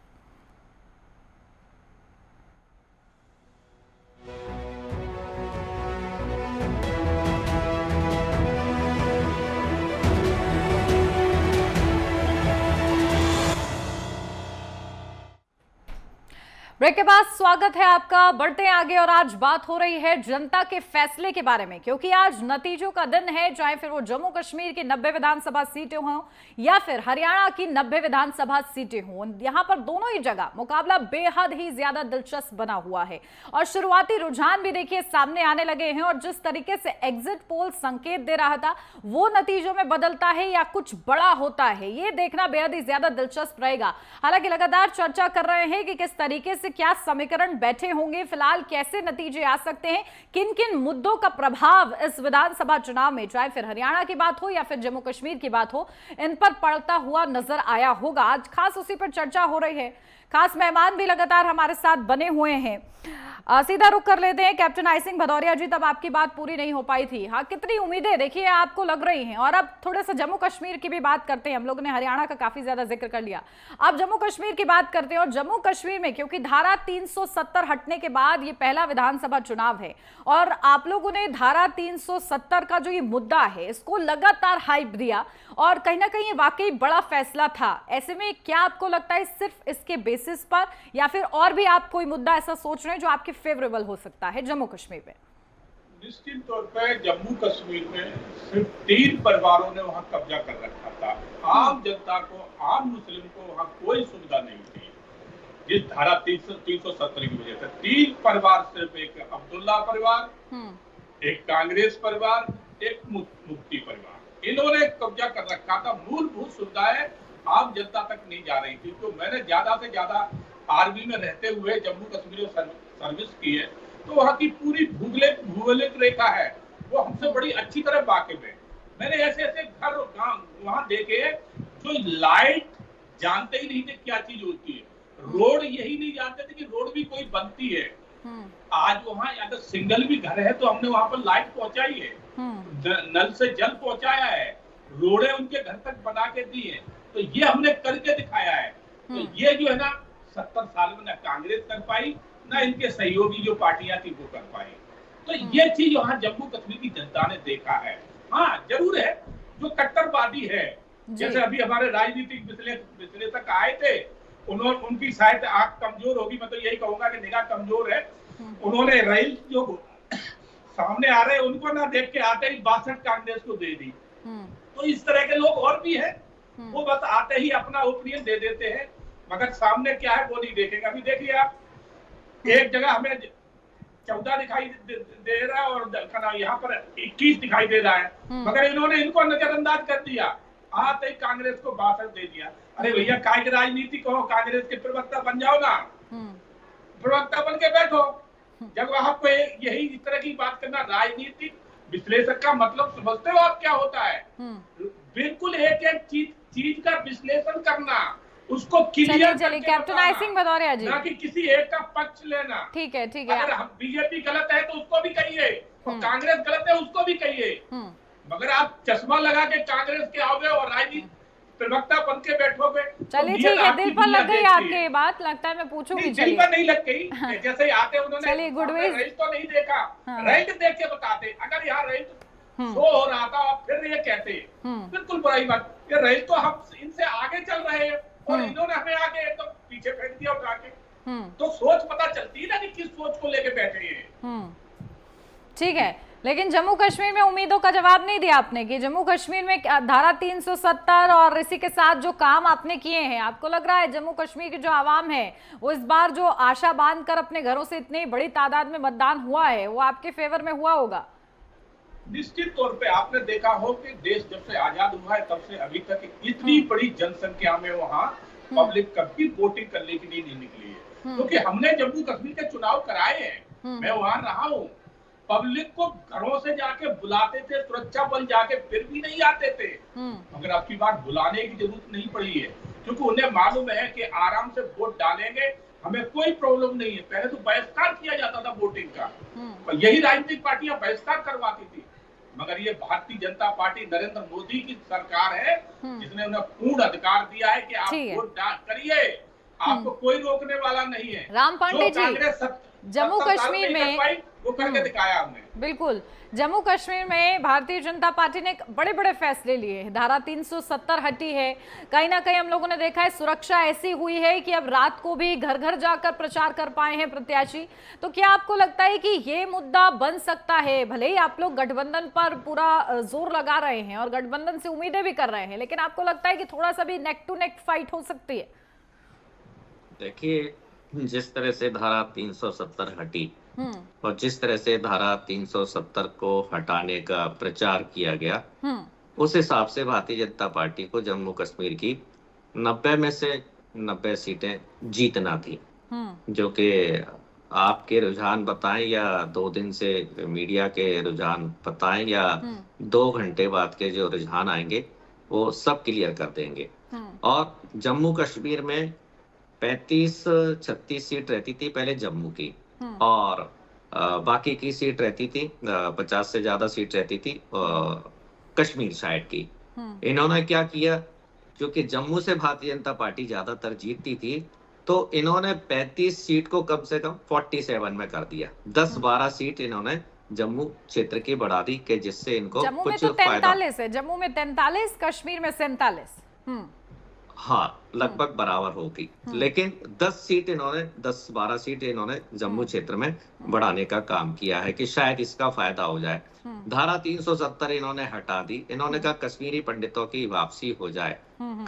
ब्रेक के बाद स्वागत है आपका। बढ़ते हैं आगे और आज बात हो रही है जनता के फैसले के बारे में, क्योंकि आज नतीजों का दिन है, चाहे फिर वो जम्मू कश्मीर की 90 विधानसभा सीटें हों या फिर हरियाणा की 90 विधानसभा सीटें हों। यहां पर दोनों ही जगह मुकाबला बेहद ही ज्यादा दिलचस्प बना हुआ है और शुरुआती रुझान भी देखिए सामने आने लगे हैं और जिस तरीके से एग्जिट पोल संकेत दे रहा था वो नतीजों में बदलता है या कुछ बड़ा होता है, ये देखना बेहद ही ज्यादा दिलचस्प रहेगा। हालांकि लगातार चर्चा कर रहे हैं कि किस तरीके से क्या समीकरण बैठे होंगे, फिलहाल कैसे नतीजे आ सकते हैं, किन किन मुद्दों का प्रभाव इस विधानसभा चुनाव में, चाहे फिर हरियाणा की बात हो या फिर जम्मू कश्मीर की बात हो, इन पर पड़ता हुआ नजर आया होगा। आज खास उसी पर चर्चा हो रही है। खास मेहमान भी लगातार हमारे साथ बने हुए हैं। सीधा रुख कर लेते हैं कैप्टन आई सिंह भदौरिया जी। तब आपकी बात पूरी नहीं हो पाई थी, हाँ, कितनी उम्मीदें देखिए आपको लग रही हैं? और अब थोड़ा सा जम्मू कश्मीर की भी बात करते हैं। हम लोगों ने हरियाणा का काफी ज्यादा जिक्र कर लिया, अब जम्मू कश्मीर की बात करते हैं। और जम्मू कश्मीर में क्योंकि धारा 370 हटने के बाद ये पहला विधानसभा चुनाव है और आप लोगों ने धारा 370 का जो ये मुद्दा है इसको लगातार हाइप दिया और कहीं ना कहीं वाकई बड़ा फैसला था। ऐसे में क्या आपको लगता है सिर्फ इसके बेसिस पर या फिर और भी आप कोई मुद्दा ऐसा सोच रहे हैं जो आपके फेवरेबल हो सकता है जम्मू कश्मीर में?
निश्चित तौर पर जम्मू कश्मीर में सिर्फ 3 परिवारों ने वहां कब्जा कर रखा था। आम जनता को, आम मुस्लिम को वहां कोई सुविधा नहीं थी जिस धारा 370 की वजह से। 3 परिवार, सिर्फ एक अब्दुल्ला परिवार, एक कांग्रेस परिवार, एक मुफ्ती परिवार, इन्होंने कब्जा कर रखा था। मूलभूत सुविधाएं आम जनता तक नहीं जा रही थी। तो मैंने ज्यादा से ज्यादा आर्मी में रहते हुए जम्मू कश्मीर में सर्विस की है, तो वहाँ की पूरी भूगोलिक रेखा है वो हमसे बड़ी अच्छी तरह वाकिफ है। मैंने ऐसे ऐसे घर वहाँ देखे जो लाइट जानते ही नहीं थे क्या चीज होती है, रोड यही नहीं जानते थे कि रोड भी कोई बनती है। आज वहाँ अगर सिंगल भी घर है तो हमने वहाँ पर लाइट पहुंचाई है, नल से जल पहुंचाया है, रोडें उनके घर तक बना के दी है। तो ये हमने करके दिखाया है। तो ये जो है ना 70 साल में ना कांग्रेस कर पाई ना इनके सहयोगी जो पार्टियां थी वो कर पाई। तो ये चीज वहां जम्मू कश्मीर की जनता ने देखा है। हाँ जरूर है जो कट्टरवादी है, जैसे अभी हमारे राजनीतिक विश्लेषक आए थे, उनकी शायद आंख कमजोर होगी, मैं तो यही कहूंगा कि निगाह कमजोर है। उन्होंने रैली जो सामने आ रहे उनको ना देख के आते ही 62 कांग्रेस को दे दी। तो इस तरह के लोग और भी हैं, वो बस आते ही अपना ओपिनियन दे देते हैं मगर सामने क्या है वो नहीं देखेगा। अभी देखिए आप, एक जगह हमें 14 दिखाई दे रहा है और यहाँ पर 21 दिखाई दे रहा है, मगर इन्होंने इनको नजरअंदाज कर दिया। आते ही कांग्रेस को भाषण दे दिया। अरे भैया काय की राजनीति कहो, कांग्रेस के प्रवक्ता बन जाओ ना, प्रवक्ता बन के बैठो। जब आपको यही इस तरह की बात करना, राजनीतिक विश्लेषक का मतलब समझते हो आप क्या होता है? बिल्कुल एक एक चीज का विश्लेषण करना, उसको क्लियर
चलिए कैप्टन आई सिंह भदौरिया जी,
ना कि किसी एक का पक्ष लेना।
ठीक है
अगर बीजेपी गलत है तो उसको भी कहिए, और कांग्रेस गलत है उसको भी कहिए, मगर आप चश्मा लगा के कांग्रेस के आओगे और राजनीति प्रवक्ता बन के बैठोगे।
चलिए ठीक है, दिल पर लग गई आपकी ये बात, लगता है मैं पूछूंगी।
दिल पर नहीं लग गई, जैसे आते उन्होंने
गुडविल
तो नहीं देखा, रैंक देख के बताते। अगर यहाँ रैंक शो हो रहा था और फिर ये कहते, बिल्कुल बुराई बात। ये रैंक तो हम इनसे आगे चल रहे हैं और इन्होंने हमें आगे एकदम पीछे फेंक दिया उठा के। तो सोच पता चलती है ना कि किस सोच को लेके बैठे हैं।
ठीक है, लेकिन जम्मू कश्मीर में उम्मीदों का जवाब नहीं दिया आपने कि जम्मू कश्मीर में धारा 370 और इसी के साथ जो काम आपने किए हैं, आपको लग रहा है जम्मू कश्मीर की जो आवाम है वो इस बार जो आशा बांध कर अपने घरों से इतनी बड़ी तादाद में मतदान हुआ है वो आपके फेवर में हुआ होगा?
निश्चित तौर पे आपने देखा हो कि देश जब से आजाद हुआ है तब से अभी तक इतनी बड़ी जनसंख्या में वहाँ पब्लिक कभी वोटिंग करने के लिए नहीं निकली है, क्योंकि हमने जम्मू कश्मीर के चुनाव कराए हैं। मैं वहां रहा हूँ, पब्लिक को घरों से जाके बुलाते थे, सुरक्षा बल जाके फिर भी नहीं आते थे, मगर अब की बार बुलाने की जरूरत नहीं पड़ी है, क्योंकि उन्हें मालूम है कि आराम से वोट डालेंगे, हमें कोई प्रॉब्लम नहीं है। पहले तो बहिष्कार किया जाता था वोटिंग का, यही राजनीतिक पार्टियां बहिष्कार करवाती थी, मगर ये भारतीय जनता पार्टी नरेंद्र मोदी की सरकार है जिसने उन्हें पूर्ण अधिकार दिया है कि आप वोट करिए, आपको कोई रोकने वाला नहीं है।
राम पांडे जी, जम्मू कश्मीर में
वो करके दिखाया हमने।
बिल्कुल, जम्मू कश्मीर में भारतीय जनता पार्टी ने बड़े बड़े फैसले लिए हैं। धारा 370 हटी है, कहीं ना कहीं हम लोगों ने देखा है सुरक्षा ऐसी हुई है कि अब रात को भी घर घर जाकर प्रचार कर पाए हैं प्रत्याशी। तो क्या आपको लगता है कि ये मुद्दा बन सकता है? भले ही आप लोग गठबंधन पर पूरा जोर लगा रहे हैं और गठबंधन से उम्मीदें भी कर रहे हैं, लेकिन आपको लगता है कि थोड़ा सा भी नेक टू नेक फाइट हो सकती है?
देखिए, जिस तरह से धारा 370 हटी और जिस तरह से धारा 370 को हटाने का प्रचार किया गया, उस हिसाब से भारतीय जनता पार्टी को जम्मू कश्मीर की 90 में से 90 सीटें जीतना थी, जो कि आपके रुझान बताएं या 2 दिन से मीडिया के रुझान बताएं या 2 घंटे बाद के जो रुझान आएंगे वो सब क्लियर कर देंगे। और जम्मू कश्मीर में 35-36 सीट रहती थी पहले जम्मू की, और बाकी की सीट रहती थी 50 से ज्यादा सीट रहती थी कश्मीर साइड की। इन्होंने क्या किया, क्योंकि जम्मू से भारतीय जनता पार्टी ज्यादातर जीतती थी, तो इन्होंने 35 सीट को कम से कम 47 में कर दिया। 10-12 सीट इन्होंने जम्मू क्षेत्र की बढ़ा दी कि जिससे इनको
जम्मू में
कुछ
तो
फायदा।
43 है, जम्मू में 43, कश्मीर में 47।
हाँ, लगभग बराबर होगी, लेकिन 10 सीट इन्होंने 10-12 सीट इन्होंने जम्मू क्षेत्र में बढ़ाने का काम किया है कि शायद इसका फायदा हो जाए। धारा 370 इन्होंने हटा दी, इन्होंने कहा कश्मीरी पंडितों की वापसी हो जाए।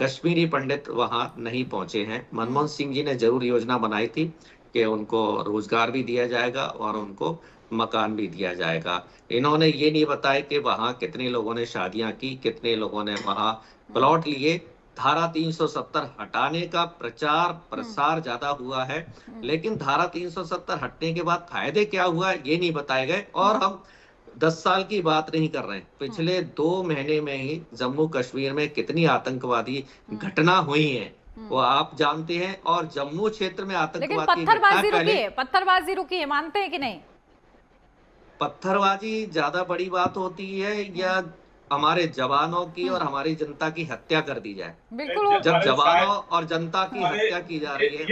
कश्मीरी पंडित वहां नहीं पहुंचे हैं। मनमोहन सिंह जी ने जरूर योजना बनाई थी कि उनको रोजगार भी दिया जाएगा और उनको मकान भी दिया जाएगा। इन्होंने ये नहीं बताया कि वहां कितने लोगों ने शादियां की, कितने लोगों ने वहां प्लॉट लिए। धारा 370 हटाने का प्रचार प्रसार ज्यादा हुआ है, लेकिन धारा 370 हटने के बाद फायदे क्या हुआ ये नहीं बताए गए। और हम 10 साल की बात नहीं कर रहे हैं, पिछले 2 महीने में ही जम्मू कश्मीर में कितनी आतंकवादी घटना हुई है वो आप जानते हैं। और जम्मू क्षेत्र में
लेकिन
आतंकवादी
पत्थरबाजी रुकी है, मानते हैं कि नहीं?
पत्थरबाजी ज्यादा बड़ी बात होती है या हमारे जवानों की और हमारी जनता की हत्या कर दी जाए?
बिल्कुल,
जब जवानों और जनता की हत्या की जा रही है,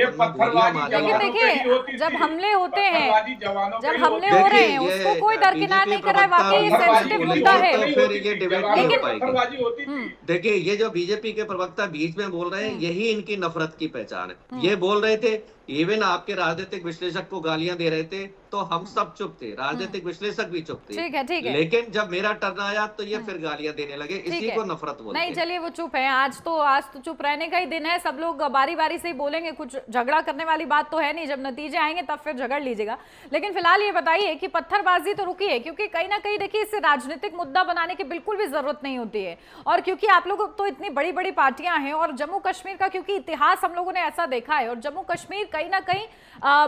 लेकिन देखिए जब हमले होते हैं, जब हमले हो रहे हैं उसको कोई दरकिनार नहीं कर रहा है। वाकई ये सेंसिटिव मुद्दा है,
तो फिर ये डिबेट नहीं हो
पाएगी।
देखिए, ये जो बीजेपी के प्रवक्ता बीच में बोल रहे हैं, यही इनकी नफरत की पहचान है। ये बोल रहे थे इवन आपके राजनीतिक विश्लेषक को गालियां दे रहे थे तो हम सब चुप थे, राजनीतिक विश्लेषक भी चुप थे।
ठीक है।
लेकिन जब मेरा टर्न आया तो ये फिर गालियां देने लगे, इसी को नफरत बोलते हैं।
नहीं चलिए वो चुप है, आज तो चुप रहने का ही दिन है, सब लोग बारी बारी से ही बोलेंगे, कुछ झगड़ा करने वाली बात तो है नहीं, जब नतीजे आएंगे तब फिर झगड़ लीजिएगा। लेकिन फिलहाल ये बताइए कि पत्थरबाजी तो रुकी है, क्योंकि कहीं ना कहीं देखिए इसे राजनीतिक मुद्दा बनाने की बिल्कुल भी जरूरत नहीं होती है, और क्योंकि आप लोग तो इतनी बड़ी बड़ी पार्टियां हैं, और जम्मू कश्मीर का क्योंकि इतिहास हम लोगों ने ऐसा देखा है, और जम्मू कश्मीर कहीं ना कहीं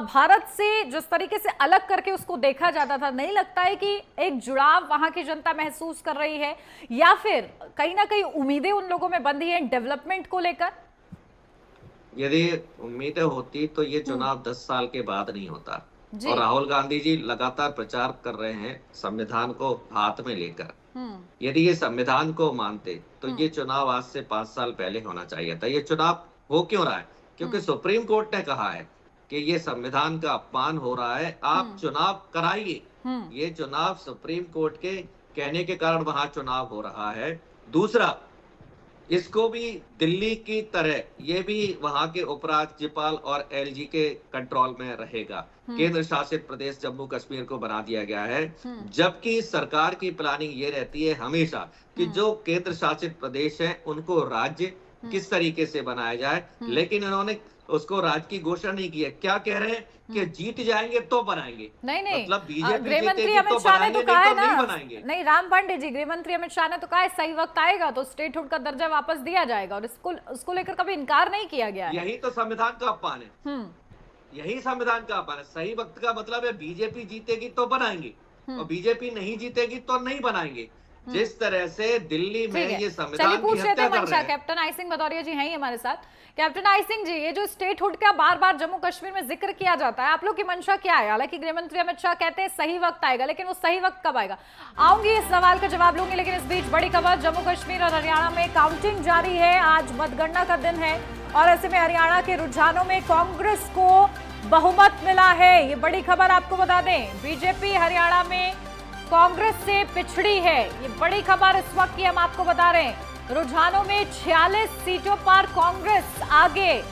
भारत से जिस तरीके से अलग करके उसको देखा जाता था, नहीं लगता है कि एक जुड़ाव वहां की जनता महसूस कर रही है, या फिर कहीं ना कहीं उम्मीदें उन लोगों में बंधी हैं डेवलपमेंट को लेकर?
यदि उम्मीदें होती तो ये चुनाव 10 साल के बाद नहीं होता। और राहुल गांधी जी लगातार प्रचार कर रहे हैं संविधान को हाथ में लेकर। यदि ये संविधान को मानते तो ये चुनाव आज से 5 साल पहले होना चाहिए था। ये चुनाव हो क्यों रहा है? क्योंकि सुप्रीम कोर्ट ने कहा है कि ये संविधान का अपमान हो रहा है, आप चुनाव कराइए। ये चुनाव सुप्रीम कोर्ट के कहने के कारण वहां चुनाव हो रहा है। दूसरा, इसको भी दिल्ली की तरह ये भी वहां के उपराज्यपाल और एलजी के कंट्रोल में रहेगा। केंद्र शासित प्रदेश जम्मू कश्मीर को बना दिया गया है, जबकि सरकार की प्लानिंग ये रहती है हमेशा कि जो केंद्र शासित प्रदेश है उनको राज्य किस तरीके से बनाया जाए, लेकिन इन्होंने उसको राज्य की घोषणा नहीं की है। क्या कह रहे हैं कि जीत जाएंगे तो बनाएंगे। नहीं मतलब बीजेपी
गृह मंत्री अमित शाह ने तो कहा है ना, नहीं राम पांडे जी, गृह मंत्री अमित शाह ने तो कहा है सही वक्त आएगा तो स्टेटहुड का दर्जा वापस दिया जाएगा, और उसको लेकर कभी इनकार नहीं किया गया है।
यही तो संविधान का अपमान है, यही संविधान का अपमान है। सही वक्त का मतलब है बीजेपी जीतेगी तो बनाएंगे, और बीजेपी नहीं जीतेगी तो नहीं बनाएंगे। जिस तरह से दिल्ली में ये संविधान की हत्या कर रहे हैं।
कैप्टन आई सिंह भदौरिया जी हैं हमारे साथ। कैप्टन आई सिंह जी, ये जो स्टेटहुड का बार बार जम्मू कश्मीर में जिक्र किया जाता है, आप लोग की मंशा क्या है? हालांकि गृह मंत्री अमित शाह कहते हैं सही वक्त आएगा, लेकिन वो सही वक्त कब आएगा? आऊंगी, इस सवाल का जवाब लूंगी, लेकिन इस बीच बड़ी खबर, जम्मू कश्मीर और हरियाणा में काउंटिंग जारी है। आज मतगणना का दिन है, और ऐसे में हरियाणा के रुझानों में कांग्रेस को बहुमत मिला है। ये बड़ी खबर आपको बता दें, बीजेपी हरियाणा में कांग्रेस से पिछड़ी है। ये बड़ी खबर इस वक्त की हम आपको बता रहे हैं। रुझानों में 46 सीटों पर कांग्रेस आगे,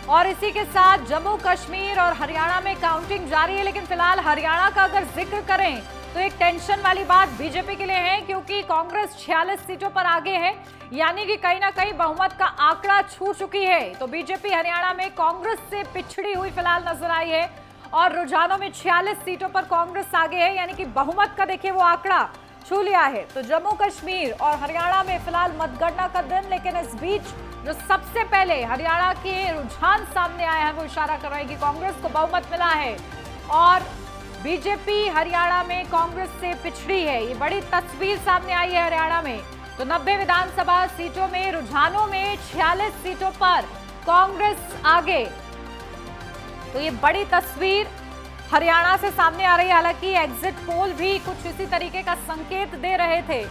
और इसी के साथ जम्मू कश्मीर और हरियाणा में काउंटिंग जारी है। लेकिन फिलहाल हरियाणा का अगर जिक्र करें तो एक टेंशन वाली बात बीजेपी के लिए है, क्योंकि कांग्रेस 46 सीटों पर आगे है, यानी कि कहीं ना कहीं बहुमत का आंकड़ा छू चुकी है। तो बीजेपी हरियाणा में कांग्रेस से पिछड़ी हुई फिलहाल नजर आई है, और रुझानों में 46 सीटों पर कांग्रेस आगे है, यानी कि बहुमत का देखिए वो आंकड़ा छू लिया है। तो जम्मू कश्मीर और हरियाणा में फिलहाल मतगणना का दिन, लेकिन इस बीच जो सबसे पहले हरियाणा के रुझान सामने आए हैं वो इशारा कर रहे हैं कि कांग्रेस को बहुमत मिला है, और बीजेपी हरियाणा में कांग्रेस से पिछड़ी है। ये बड़ी तस्वीर सामने आई है हरियाणा में। तो 90 विधानसभा सीटों में रुझानों में 46 सीटों पर कांग्रेस आगे। तो ये बड़ी तस्वीर हरियाणा से सामने आ रही है। हालांकि एग्जिट पोल भी कुछ इसी तरीके का संकेत दे रहे थे।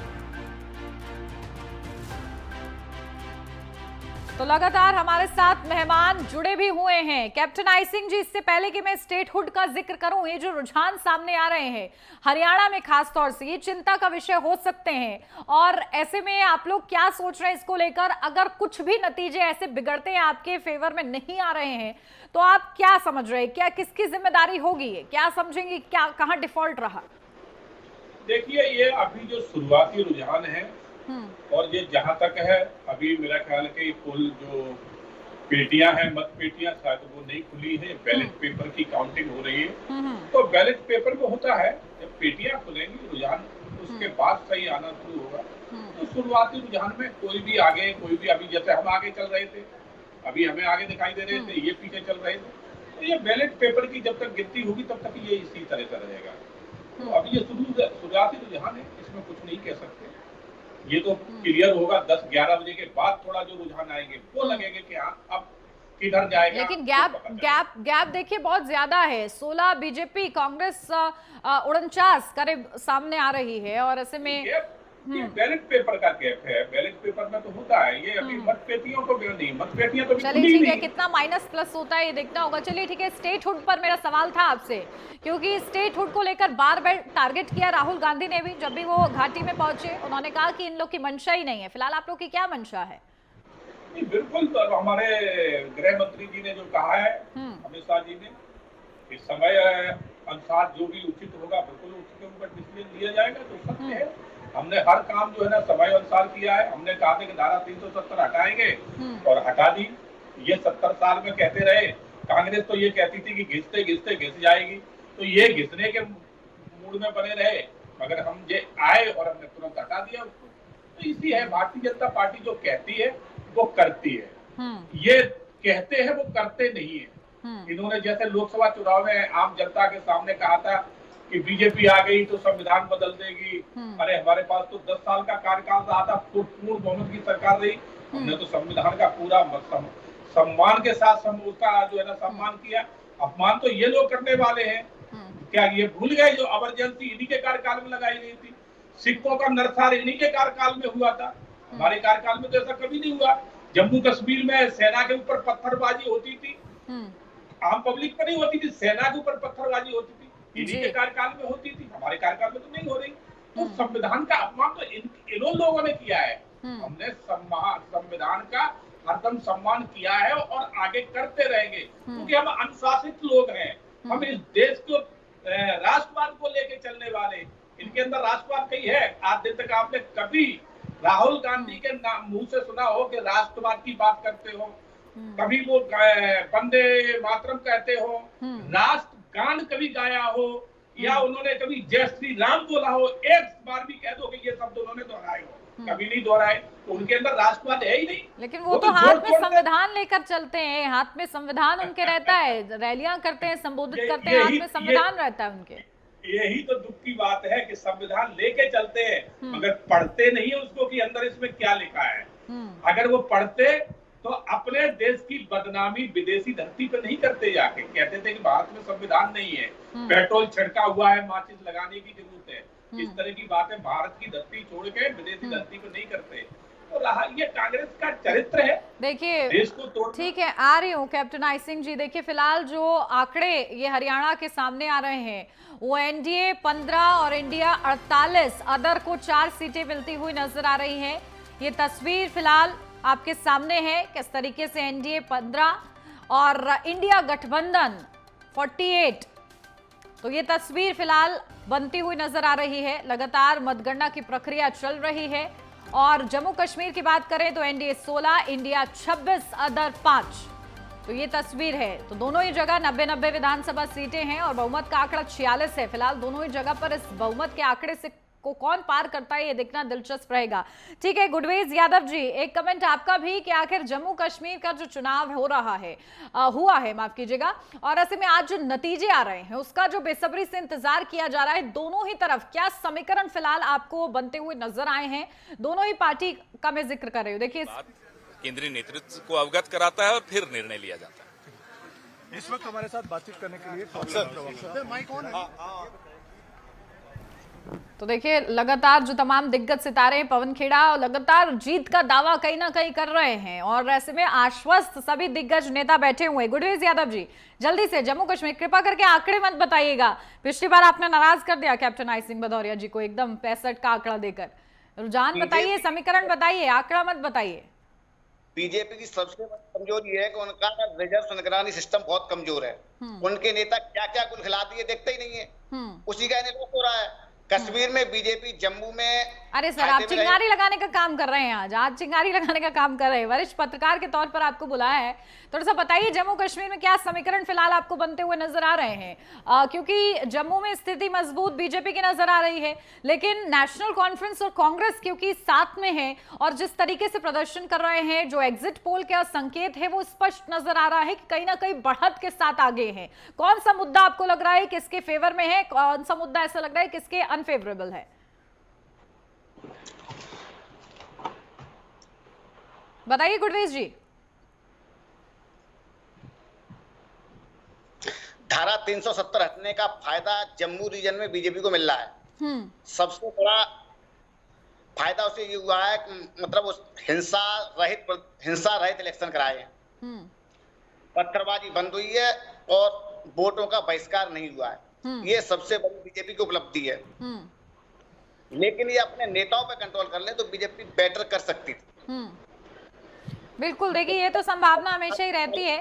तो लगातार हमारे साथ मेहमान जुड़े भी हुए हैं। कैप्टन आई सिंह जी, इससे पहले कि मैं स्टेटहुड का जिक्र करूं, ये जो रुझान सामने आ रहे हैं हरियाणा में खास तौर से, ये चिंता का विषय हो सकते हैं, और ऐसे में आप लोग क्या सोच रहे हैं इसको लेकर? अगर कुछ भी नतीजे ऐसे बिगड़ते हैं आपके फेवर में नहीं आ रहे हैं, तो आप क्या समझ रहे हैं, क्या किसकी जिम्मेदारी होगी? क्या समझेंगे, क्या कहां डिफॉल्ट रहा?
देखिए, ये अभी जो शुरुआती रुझान है, और ये जहां तक है अभी मेरा ख्याल है कि कुल जो पेटियां हैं, मत पेटियां शायद वो नहीं खुली है, बैलेट पेपर की काउंटिंग हो रही है। तो बैलेट पेपर में होता है जब पेटियां खुलेंगी रुझान, उसके बाद सही आना शुरू होगा। तो शुरुआती रुझान में कोई भी आगे, कोई भी, अभी जैसे हम आगे चल रहे थे, अभी हमें आगे दिखाई दे रहे थे, ये पीछे चल रहे थे। तो ये बैलेट पेपर की जब तक गिनती होगी तब तक ये इसी तरह का रहेगा। तो अभी ये शुरुआती रुझान है, इसमें कुछ नहीं कह सकते। ये तो क्लियर होगा 10-11 बजे के बाद, थोड़ा जो रुझान आएंगे वो लगेंगे कि हाँ अब किधर जाएगा।
लेकिन गैप देखिए बहुत ज्यादा है। 16 बीजेपी, कांग्रेस 49 करीब सामने आ रही है, और ऐसे में
बैलेट पेपर का गैप है। बैलेट पेपर में तो होता है ये, अभी मतपेटियों को नहीं, मतपेटियां तो
चलिए ठीक है, कितना माइनस प्लस होता है ये देखना होगा। चलिए ठीक है, स्टेटहुड पर मेरा सवाल था आपसे, क्योंकि स्टेटहुड को लेकर बार बार टारगेट किया राहुल गांधी ने भी, जब भी वो घाटी में पहुंचे उन्होंने कहा कि इन लोग की मंशा ही नहीं है। फिलहाल आप लोग की क्या मंशा है?
बिल्कुल। तो हमारे गृह मंत्री जी ने जो कहा है, अमित शाह जी ने, कि समय अनुसार जो भी उचित होगा बिल्कुल उसके ऊपर डिसीजन लिया जाएगा। तो सत्य है, हमने हर काम जो है ना समय अनुसार किया है। हमने कहा था कि धारा 370 हटाएंगे और हटा दी। ये 70 साल में कहते रहे। कांग्रेस तो ये कहती थी कि घिसते घिसते घिस जाएगी, तो ये घिसने के मूड में बने रहे, मगर हम ये आए और हमने तुरंत हटा दिया उसको। तो इसी है, भारतीय जनता पार्टी जो कहती है वो करती है। ये कहते हैं, वो करते नहीं है। इन्होंने जैसे लोकसभा चुनाव में आम जनता के सामने कहा था कि बीजेपी आ गई तो संविधान बदल देगी। अरे हमारे पास तो 10 साल का कार्यकाल रहा था, पूर्ण बहुमत की सरकार रही। हमने तो संविधान का पूरा सम्मान के साथ उसका जो है ना सम्मान किया। अपमान तो ये लोग करने वाले हैं। क्या ये भूल गए जो इमरजेंसी इन्हीं के कार्यकाल में लगाई गई थी? सिखों का नरसंहार इन्हीं के कार्यकाल में हुआ था। हमारे कार्यकाल में तो ऐसा कभी नहीं हुआ। जम्मू कश्मीर में सेना के ऊपर पत्थरबाजी होती थी, आम पब्लिक पर नहीं होती थी, सेना के ऊपर पत्थरबाजी होती थी। इन्हीं के कार्यकाल में होती थी, हमारे कार्यकाल में तो नहीं हो रही। तो संविधान का अपमान तो इन लोगों ने किया है। हमने संविधान का हरदम सम्मान किया है और आगे करते रहेंगे, क्योंकि हम अनुशासित लोग हैं। हम इस देश को राष्ट्रवाद को लेके चलने वाले, इनके अंदर राष्ट्रवाद कहीं है? आज दिन तक आपने कभी राहुल गांधी के मुंह से सुना हो कि राष्ट्रवाद की बात करते हो? कभी वो वंदे मातरम कहते हो, राष्ट्र गान कभी गाया हो, या उन्होंने कभी जय श्री राम बोला हो? एक बार भी कह दो कि ये शब्द उन्होंने दोहराए हो? कभी नहीं दोहराए। तो उनके अंदर राष्ट्रवाद है ही नहीं।
लेकिन वो तो हाथ में संविधान लेकर चलते हैं, हाथ में संविधान उनके रहता है, रैलियां करते हैं, संबोधित करते हैं, हाथ में संविधान रहता है उनके।
यही तो दुख की बात है कि संविधान लेके चलते हैं, मगर पढ़ते नहीं है उसको कि अंदर इसमें क्या लिखा है। अगर वो पढ़ते तो अपने देश की बदनामी विदेशी धरती पे नहीं करते। जाके कहते थे कि भारत में संविधान नहीं है, पेट्रोल छिड़का हुआ है, माचिस लगाने की जरूरत है। इस तरह की बातें भारत की धरती छोड़ के विदेशी धरती पे नहीं करते। तो रहा ये कांग्रेस का चरित्र है।
देखिए,
देश को तोड़।
ठीक है, आ रही हूँ कैप्टन आई सिंह जी। देखिए, फिलहाल जो आंकड़े ये हरियाणा के सामने आ रहे हैं, वो एनडीए 15 और इंडिया 48, अदर को 4 सीटें मिलती हुई नजर आ रही है। ये तस्वीर फिलहाल आपके सामने है, किस तरीके से एनडीए 15 और इंडिया गठबंधन 48। तो ये तस्वीर फिलहाल बनती हुई नजर आ रही है। लगातार मतगणना की प्रक्रिया चल रही है। और जम्मू कश्मीर की बात करें तो एनडीए 16, इंडिया 26, अदर 5। तो ये तस्वीर है। तो दोनों ही जगह 90-90 विधानसभा सीटें हैं और बहुमत का आंकड़ा 46 है। फिलहाल दोनों ही जगह पर इस बहुमत के आंकड़े से को कौन पार करता है, ये देखना दिलचस्प रहेगा। ठीक है, गुडवेज यादव जी, एक कमेंट आपका भी कि आखिर जम्मू कश्मीर का जो चुनाव हो रहा है, हुआ है, माफ कीजिएगा, और ऐसे में आज जो नतीजे आ रहे हैं उसका जो बेसब्री से इंतजार किया जा रहा है, दोनों ही तरफ क्या समीकरण फिलहाल आपको बनते हुए नजर आए हैं? दोनों ही पार्टी का मैं जिक्र कर रही हूँ। देखिए,
केंद्रीय नेतृत्व को अवगत कराता है और फिर निर्णय लिया जाता है।
इस वक्त हमारे साथ बातचीत करने के लिए
तो देखिए, लगातार जो तमाम दिग्गज सितारे हैं, पवन खेड़ा, लगातार जीत का दावा कहीं ना कहीं कर रहे हैं और ऐसे में आश्वस्त सभी दिग्गज नेता बैठे हुए हैं। गुडवेज यादव जी, जल्दी से जम्मू कश्मीर, कृपा करके आंकड़े मत बताइएगा। पिछली बार आपने नाराज कर दिया कैप्टन आई सिंह भदौरिया जी को एकदम 65 का आंकड़ा देकर। रुझान बताइए, समीकरण बताइए, आंकड़ा मत बताइए।
बीजेपी की सबसे बड़ी कमजोरी है कि उनका रिजर्व निगरानी सिस्टम बहुत कमजोर है। उनके नेता क्या क्या कुल खिलाती है देखते ही नहीं है, उसी का इन्हें हो रहा है। कश्मीर में बीजेपी, जम्मू में,
अरे सर, आप चिंगारी लगाने का काम कर रहे हैं। आज चिंगारी लगाने का काम कर रहे हैं। वरिष्ठ पत्रकार के तौर पर आपको बुलाया है, थोड़ा सा बताइए जम्मू कश्मीर में क्या समीकरण फिलहाल आपको बनते हुए नजर आ रहे हैं? क्योंकि जम्मू में स्थिति मजबूत बीजेपी की नजर आ रही है, लेकिन नेशनल कॉन्फ्रेंस और कांग्रेस क्योंकि साथ में है और जिस तरीके से प्रदर्शन कर रहे हैं, जो एग्जिट पोल का संकेत है वो स्पष्ट नजर आ रहा है कि कहीं ना कहीं बढ़त के साथ आगे है। कौन सा मुद्दा आपको लग रहा है किसके फेवर में है, कौन सा मुद्दा ऐसा लग रहा है किसके अनफेवरेबल है? बताइए गुडवेज जी।
धारा 370 हटने का फायदा जम्मू रीजन में बीजेपी को मिल रहा है। सबसे बड़ा फायदा उसे ये हुआ है, मतलब उस हिंसा रहित इलेक्शन कराए हैं, पत्थरबाजी बंद हुई है और वोटों का बहिष्कार नहीं हुआ है। ये सबसे बड़ी बीजेपी की उपलब्धि है। लेकिन ये अपने नेताओं पे कंट्रोल कर ले तो बीजेपी बेटर कर सकती थी।
बिल्कुल, देखिए ये तो संभावना हमेशा ही रहती है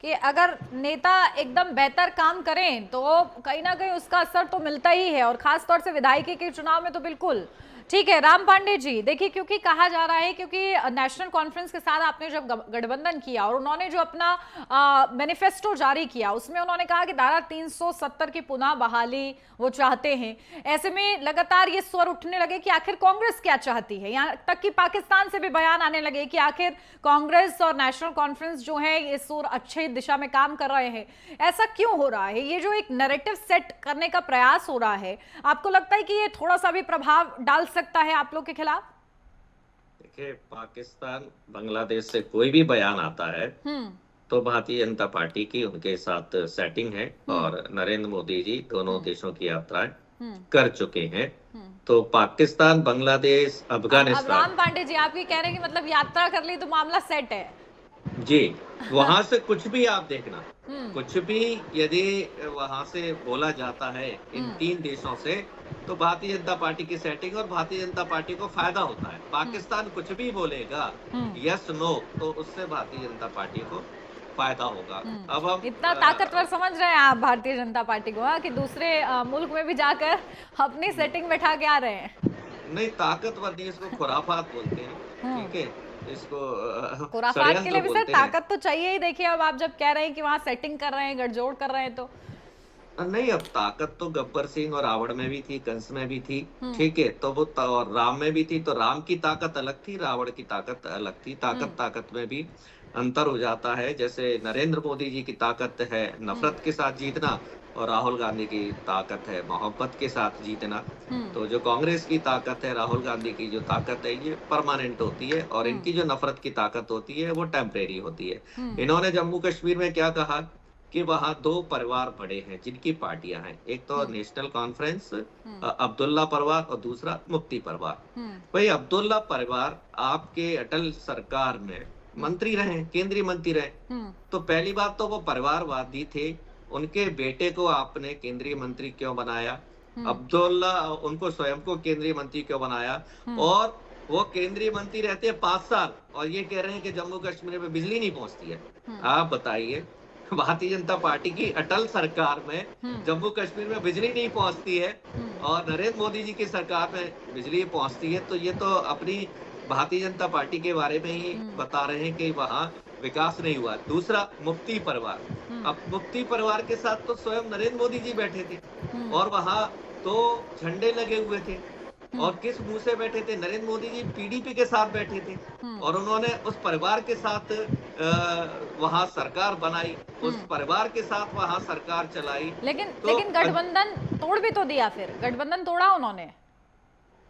कि अगर नेता एकदम बेहतर काम करें तो कहीं ना कहीं उसका असर तो मिलता ही है, और खास तौर से विधायकी के चुनाव में तो बिल्कुल। ठीक है राम पांडे जी, देखिए क्योंकि कहा जा रहा है, क्योंकि नेशनल कॉन्फ्रेंस के साथ आपने जब गठबंधन किया और उन्होंने जो अपना मैनिफेस्टो जारी किया उसमें उन्होंने कहा कि धारा 370 की पुनः बहाली वो चाहते हैं। ऐसे में लगातार ये स्वर उठने लगे कि आखिर कांग्रेस क्या चाहती है, यहाँ तक कि पाकिस्तान से भी बयान आने लगे कि आखिर कांग्रेस और नेशनल कॉन्फ्रेंस जो है इस ओर अच्छी दिशा में काम कर रहे हैं। ऐसा क्यों हो रहा है? ये जो एक नैरेटिव सेट करने का प्रयास हो रहा है, आपको लगता है कि ये थोड़ा सा भी प्रभाव डाल सकता है आप लोग के खिलाफ?
देखिए, पाकिस्तान बांग्लादेश से कोई भी बयान आता है तो भारतीय जनता पार्टी की उनके साथ सेटिंग है, और नरेंद्र मोदी जी दोनों देशों की यात्राएं कर चुके हैं। तो पाकिस्तान, बांग्लादेश,
अब
अफगानिस्तान,
राम पांडे जी आप ये कह रहे हैं कि मतलब यात्रा कर ली तो मामला सेट है?
जी, वहां से कुछ भी आप देखना, कुछ भी यदि वहां से बोला जाता है इन 3 देशों से, तो भारतीय जनता पार्टी की सेटिंग और भारतीय जनता पार्टी को फायदा होता है। पाकिस्तान कुछ भी बोलेगा यस नो, तो उससे भारतीय जनता पार्टी को फायदा होगा। अब हम
इतना ताकतवर समझ रहे हैं आप भारतीय जनता पार्टी को, हाँ, कि दूसरे मुल्क में भी जाकर अपनी सेटिंग बैठा के आ रहे हैं?
नहीं, ताकतवर नहीं, इसको खुराफात बोलते हैं। ठीक है, इसको
खुराफात के लिए भी सर
बोलते हैं।
ताकत तो चाहिए ही। देखिए अब आप जब कह रहे हैं कि वहां सेटिंग कर रहे हैं, गठजोड़ कर रहे हैं, तो
नहीं, अब ताकत तो गब्बर सिंह और रावण में भी थी, कंस में भी थी। ठीक है, तो वो और राम में भी थी। तो राम की ताकत अलग थी, रावण की ताकत अलग थी। ताकत में भी अंतर हो जाता है। जैसे नरेंद्र मोदी जी की ताकत है नफरत के साथ जीतना, और राहुल गांधी की ताकत है मोहब्बत के साथ जीतना। तो जो कांग्रेस की ताकत है, राहुल गांधी की जो ताकत है, ये परमानेंट होती है, और इनकी जो नफरत की ताकत होती है वो टेम्परेरी होती है। इन्होंने जम्मू कश्मीर में क्या कहा कि वहां 2 परिवार बड़े हैं जिनकी पार्टियां हैं, एक तो नेशनल कॉन्फ्रेंस, अब्दुल्ला परिवार, और दूसरा मुफ्ती परिवार। भाई, अब्दुल्ला परिवार आपके अटल सरकार में मंत्री रहे, केंद्रीय मंत्री रहे, तो पहली बात तो वो परिवारवादी थे। उनके बेटे को आपने केंद्रीय मंत्री क्यों बनाया? अब्दुल्ला उनको स्वयं को केंद्रीय मंत्री क्यों बनाया? और वो केंद्रीय मंत्री रहते हैं 5 साल, और ये कह रहे हैं कि जम्मू कश्मीर में बिजली नहीं पहुंचती है। आप बताइए, भारतीय जनता पार्टी की अटल सरकार में जम्मू कश्मीर में बिजली नहीं पहुंचती है, और नरेंद्र मोदी जी की सरकार में बिजली पहुंचती है। तो ये तो अपनी भारतीय जनता पार्टी के बारे में ही बता रहे हैं कि वहां विकास नहीं हुआ। दूसरा, मुफ्ती परिवार। अब मुफ्ती परिवार के साथ तो स्वयं नरेंद्र मोदी जी बैठे थे, और वहां तो झंडे लगे हुए थे, और किस मुंह से बैठे थे? नरेंद्र मोदी जी पीडीपी के साथ बैठे थे, और उन्होंने उस परिवार के साथ वहां सरकार बनाई, उस परिवार के साथ वहां सरकार चलाई।
लेकिन गठबंधन तोड़ भी तो दिया, फिर गठबंधन तोड़ा उन्होंने।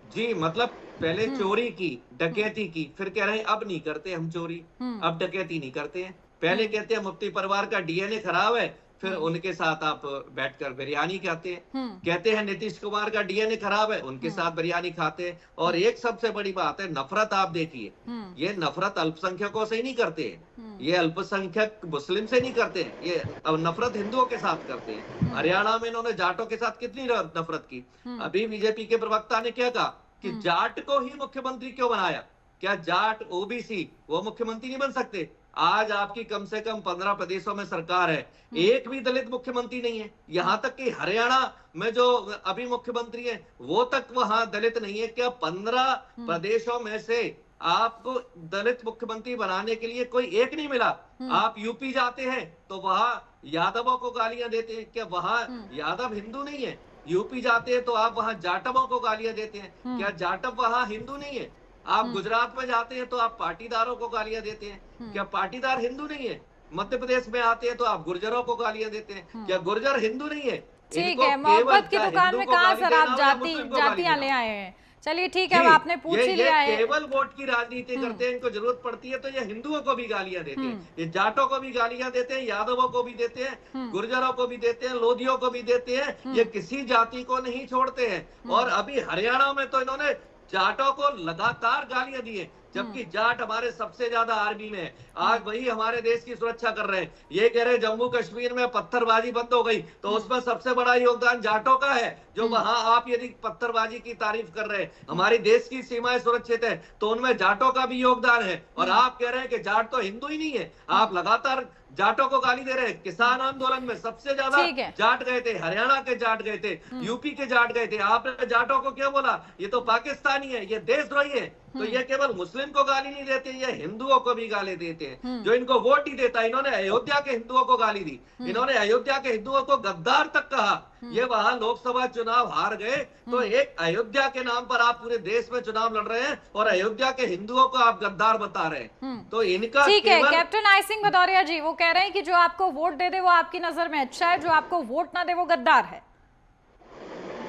जी, मतलब पहले चोरी की, डकैती की, फिर कह रहे हैं अब नहीं करते हम चोरी, अब डकैती नहीं करते हैं। पहले कहते हैं मुफ्ती परिवार का डीएनए खराब है, फिर उनके साथ आप बैठकर बिरयानी खाते हैं। कहते हैं नीतीश कुमार का डीएनए खराब है, उनके साथ बिरयानी खाते हैं। और एक सबसे बड़ी बात है, नफरत। आप देखिए, ये नफरत अल्पसंख्यकों से ही नहीं करते हैं, ये अल्पसंख्यक मुस्लिम से नहीं करते हैं, ये नफरत हिंदुओं के साथ करते हैं। हरियाणा में इन्होंने जाटों के साथ कितनी नफरत की। अभी बीजेपी के प्रवक्ता ने क्या कहा कि जाट को ही मुख्यमंत्री क्यों बनाया? क्या जाट ओबीसी वो मुख्यमंत्री नहीं बन सकते? आज आपकी कम से कम 15 प्रदेशों में सरकार है, एक भी दलित मुख्यमंत्री नहीं है। यहाँ तक कि हरियाणा में जो अभी मुख्यमंत्री है वो तक वहां दलित नहीं है। क्या 15 प्रदेशों में से आपको दलित मुख्यमंत्री बनाने के लिए कोई एक नहीं मिला? आप यूपी जाते हैं तो वहां यादवों को गालियां देते हैं। क्या वहां यादव हिंदू नहीं है? यूपी जाते हैं तो आप वहां जाटवों को गालियां देते हैं। क्या जाटव वहां हिंदू नहीं है? आप गुजरात में जाते हैं तो आप पाटीदारों को गालियां देते हैं। क्या पाटीदार हिंदू नहीं है? मध्य प्रदेश में आते हैं तो आप गुर्जरों को गालियां देते हैं। क्या गुर्जर हिंदू नहीं है?
ठीक है, मोहब्बत की दुकान में कहां सर आप जातियां ले आए हैं? चलिए ठीक है, अब आपने पूछ ही लिया है।
केवल वोट की राजनीति करते हैं, इनको जरूरत पड़ती है तो ये हिंदुओं को भी गालियां देते हैं, ये जाटों को भी गालियां देते हैं, यादवों को भी देते हैं, गुर्जरों को भी देते हैं, लोधियों को भी देते हैं। ये किसी जाति को नहीं छोड़ते हैं। और अभी हरियाणा में तो इन्होंने जाटों को लगातार गालियां दी है, जबकि जाट हमारे सबसे ज्यादा आर्मी में है। आज वही हमारे देश की सुरक्षा कर रहे हैं। ये कह रहे हैं जम्मू कश्मीर में पत्थरबाजी बंद हो गई, तो उसमें सबसे बड़ा योगदान जाटों का है। जो वहां आप यदि पत्थरबाजी की तारीफ कर रहे हैं, हमारी देश की सीमाएं सुरक्षित है, तो उनमें जाटों का भी योगदान है। और आप कह रहे हैं कि जाट तो हिंदू ही नहीं है। आप लगातार जाटों को गाली दे रहे हैं। किसान आंदोलन में सबसे ज्यादा
ठीक है।
जाट गए थे, हरियाणा के जाट गए थे, यूपी के जाट गए थे। आपने जाटों को क्या बोला? ये तो पाकिस्तानी है, ये देशद्रोही है। तो ये केवल मुस्लिम को गाली नहीं देते, ये हिंदुओं को भी गाली देते हैं। जो इनको वोट ही देता है, इन्होंने अयोध्या के हिंदुओं को गाली दी, इन्होंने अयोध्या के हिंदुओं को गद्दार तक कहा। ये वहां लोकसभा चुनाव हार गए, तो एक अयोध्या के नाम पर आप पूरे देश में चुनाव लड़ रहे हैं और अयोध्या के हिंदुओं को आप गद्दार बता रहे हैं। तो इनका
ठीक है। कैप्टन आई सिंह भदौरिया जी वो कह रहे हैं कि जो आपको वोट दे दे वो आपकी नजर में अच्छा है, जो आपको वोट ना दे वो गद्दार है।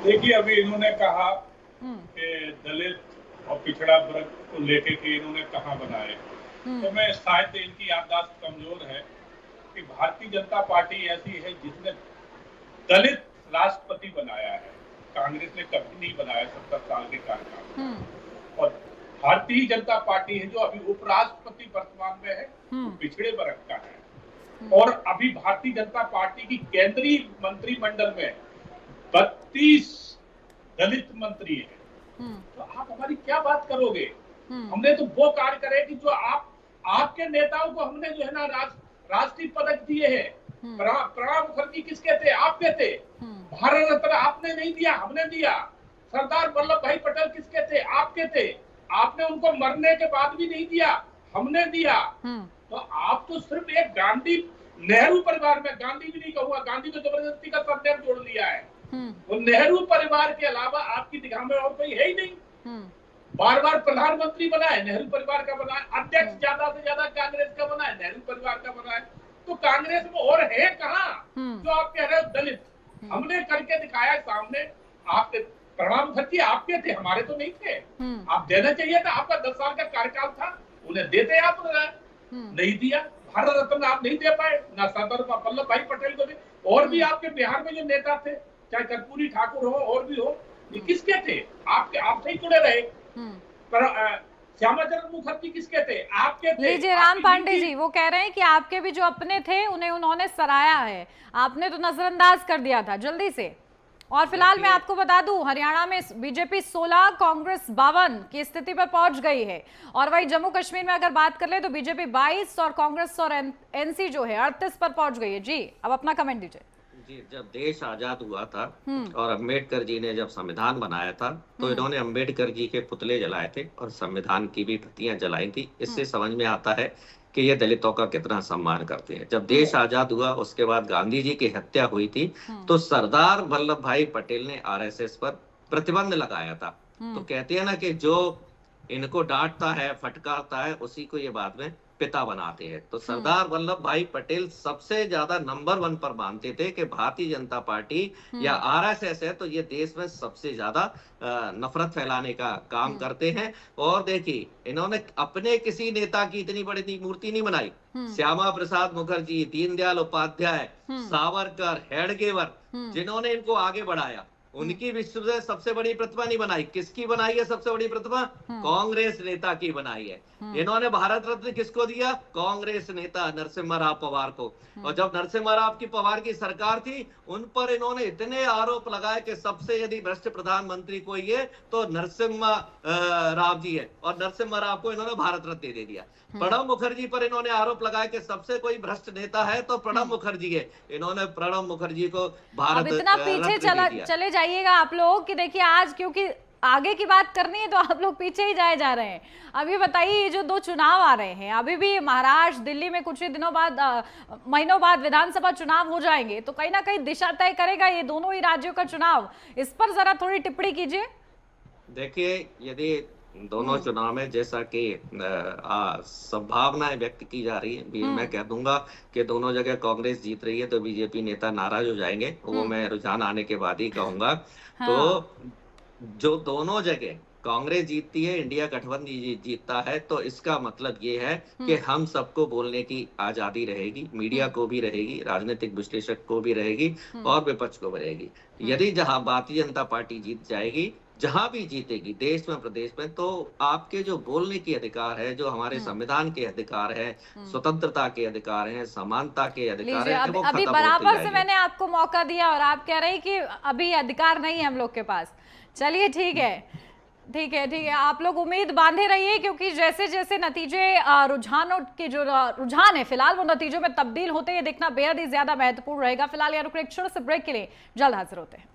देखिए, अभी इन्होंने कहा कि दलित और पिछड़ा वर्ग को लेके के इन्होंने कहाँ बनाए, तो मैं शायद इनकी याददाश्त कमजोर है कि भारतीय जनता पार्टी ऐसी है जिसने दलित राष्ट्रपति बनाया है। कांग्रेस ने कभी नहीं बनाया 70 साल के कार्यकाल। और भारतीय जनता पार्टी है जो अभी उपराष्ट्रपति वर्तमान में है, वो पिछड़े वर्ग का है। और अभी भारतीय जनता पार्टी की केंद्रीय मंत्रिमंडल में 32 दलित मंत्री है। तो आप हमारी क्या बात करोगे? हमने तो वो कार्य करे कि जो आपके नेताओं को हमने जो है ना राष्ट्रीय पदक दिए हैं। प्रणब मुखर्जी किसके थे? आपके थे। भारत रत्न आपने नहीं दिया, हमने दिया। सरदार वल्लभ भाई पटेल किसके थे? आपके थे। आपने उनको मरने के बाद भी नहीं दिया, हमने दिया। तो आप तो सिर्फ एक गांधी नेहरू परिवार में, गांधी भी नहीं कहूंगा, गांधी को जबरदस्ती का सरनेम जोड़ लिया है। वो नेहरू परिवार के अलावा आपकी निगाह में और कोई है ही नहीं। बार बार प्रधानमंत्री बना है, नेहरू परिवार का बना है। अध्यक्ष ज्यादा से ज्यादा कांग्रेस का बना है, नेहरू परिवार का बना है। तो कांग्रेस में और है कहाँ जो आप कह रहे हो दलित? हमने करके दिखाया सामने। आपके प्रणब मुखर्जी आपके थे, हमारे तो नहीं थे। आप देना चाहिए था, आपका 10 साल का कार्यकाल था, उन्हें देते आप नहीं दिया। भारत रत्न आप नहीं दे पाए, ना सरदार वल्लभ भाई पटेल को दे। और भी आपके बिहार में जो नेता थे, चाहे कर्पूरी ठाकुर हो और भी हो, ये किसके थे? आपसे ही जुड़े रहे। श्यामा चरण मुखर्जी किसके थे? आपके थे।
लीजिए राम पांडे जी वो कह रहे हैं कि आपके भी जो अपने थे उन्हें उन्होंने सराहा है, आपने तो नजरअंदाज कर दिया था जल्दी से। और फिलहाल मैं आपको बता दूं, हरियाणा में बीजेपी 16, कांग्रेस 52 की स्थिति पर पहुंच गई है। और वही जम्मू कश्मीर में अगर बात कर ले तो बीजेपी 22 और कांग्रेस और एनसी जो है 38 पर पहुंच गई है। जी अब अपना कमेंट दीजिए।
जी, जब देश आजाद हुआ था और अम्बेडकर जी ने जब संविधान बनाया था, तो इन्होंने अम्बेडकर जी के पुतले जलाए थे और संविधान की भी प्रतियां जलाई थी। इससे समझ में आता है कि ये दलितों का कितना सम्मान करते हैं। जब देश आजाद हुआ उसके बाद गांधी जी की हत्या हुई थी, तो सरदार वल्लभ भाई पटेल ने आरएसएस पर प्रतिबंध लगाया था। तो कहते हैं ना कि जो इनको डांटता है, फटकारता है, उसी को ये बाद में पिता बनाते हैं। तो सरदार वल्लभ भाई पटेल सबसे ज्यादा नंबर 1 पर मानते थे कि भारतीय जनता पार्टी या आरएसएस है तो ये देश में सबसे ज्यादा नफरत फैलाने का काम करते हैं। और देखिए, इन्होंने अपने किसी नेता की इतनी बड़ी मूर्ति नहीं बनाई। श्यामा प्रसाद मुखर्जी, दीनदयाल उपाध्याय, सावरकर, हेडगेवर, जिन्होंने इनको आगे बढ़ाया, उनकी विश्व में सबसे बड़ी प्रतिमा नहीं बनाई। किसकी बनाई है सबसे बड़ी प्रतिमा? कांग्रेस नेता की बनाई है। इन्होंने भारत रत्न किसको दिया? कांग्रेस नेता नरसिम्हा राव पवार को। और जब नरसिम्हा राव की पवार की सरकार थी, उन पर इन्होंने इतने आरोप लगाए कि सबसे यदि भ्रष्ट प्रधानमंत्री कोई है तो नरसिम्हा राव जी है, और नरसिम्हा राव को इन्होंने भारत रत्न दे दिया। प्रणब मुखर्जी पर इन्होंने आरोप लगाया कि सबसे कोई भ्रष्ट नेता है तो प्रणब मुखर्जी है, इन्होंने प्रणब मुखर्जी को भारत
अब इतना पीछे चले जाइएगा आप लोग कि देखिए आज क्योंकि आगे की बात करनी है तो आप लोग पीछे ही जाए जा रहे हैं। अभी बताइए, ये जो 2 चुनाव आ रहे हैं, अभी भी महाराष्ट्र, दिल्ली में कुछ ही दिनों बाद, महीनों बाद विधानसभा चुनाव हो जाएंगे, तो कहीं ना कहीं दिशा तय करेगा ये दोनों ही राज्यों का चुनाव। इस पर जरा थोड़ी टिप्पणी कीजिए।
देखिए, यदि दोनों चुनाव में जैसा कि संभावनाएं व्यक्त की जा रही है, मैं कह दूंगा कि दोनों जगह कांग्रेस जीत रही है तो बीजेपी नेता नाराज हो जाएंगे, वो मैं रुझान आने के बाद ही कहूंगा। तो जो दोनों जगह कांग्रेस जीतती है, इंडिया गठबंधन जीतता है, तो इसका मतलब ये है कि हम सबको बोलने की आजादी रहेगी, मीडिया को भी रहेगी, राजनीतिक विश्लेषक को भी रहेगी और विपक्ष को भी रहेगी। यदि जहां भारतीय जनता पार्टी जीत जाएगी जहां भी जीतेगी देश में प्रदेश में, तो आपके जो बोलने की अधिकार है, जो हमारे संविधान के अधिकार है, स्वतंत्रता के अधिकार हैं, समानता के अधिकार
लीजिए,
है, वो
अभी
खत्म
बराबर
होते
से
जाएंगे।
मैंने आपको मौका दिया और आप कह रहे हैं कि अभी अधिकार नहीं है हम लोग के पास। चलिए ठीक है, ठीक है, ठीक है, आप लोग उम्मीद बांधे रहिए, क्योंकि जैसे जैसे नतीजे रुझानों के जो रुझान है फिलहाल वो नतीजों में तब्दील होते हैं, देखना बेहद ही ज्यादा महत्वपूर्ण रहेगा। फिलहाल यहाँ रुक एक छोटे से ब्रेक के लिए, जल्द हाजिर होते हैं।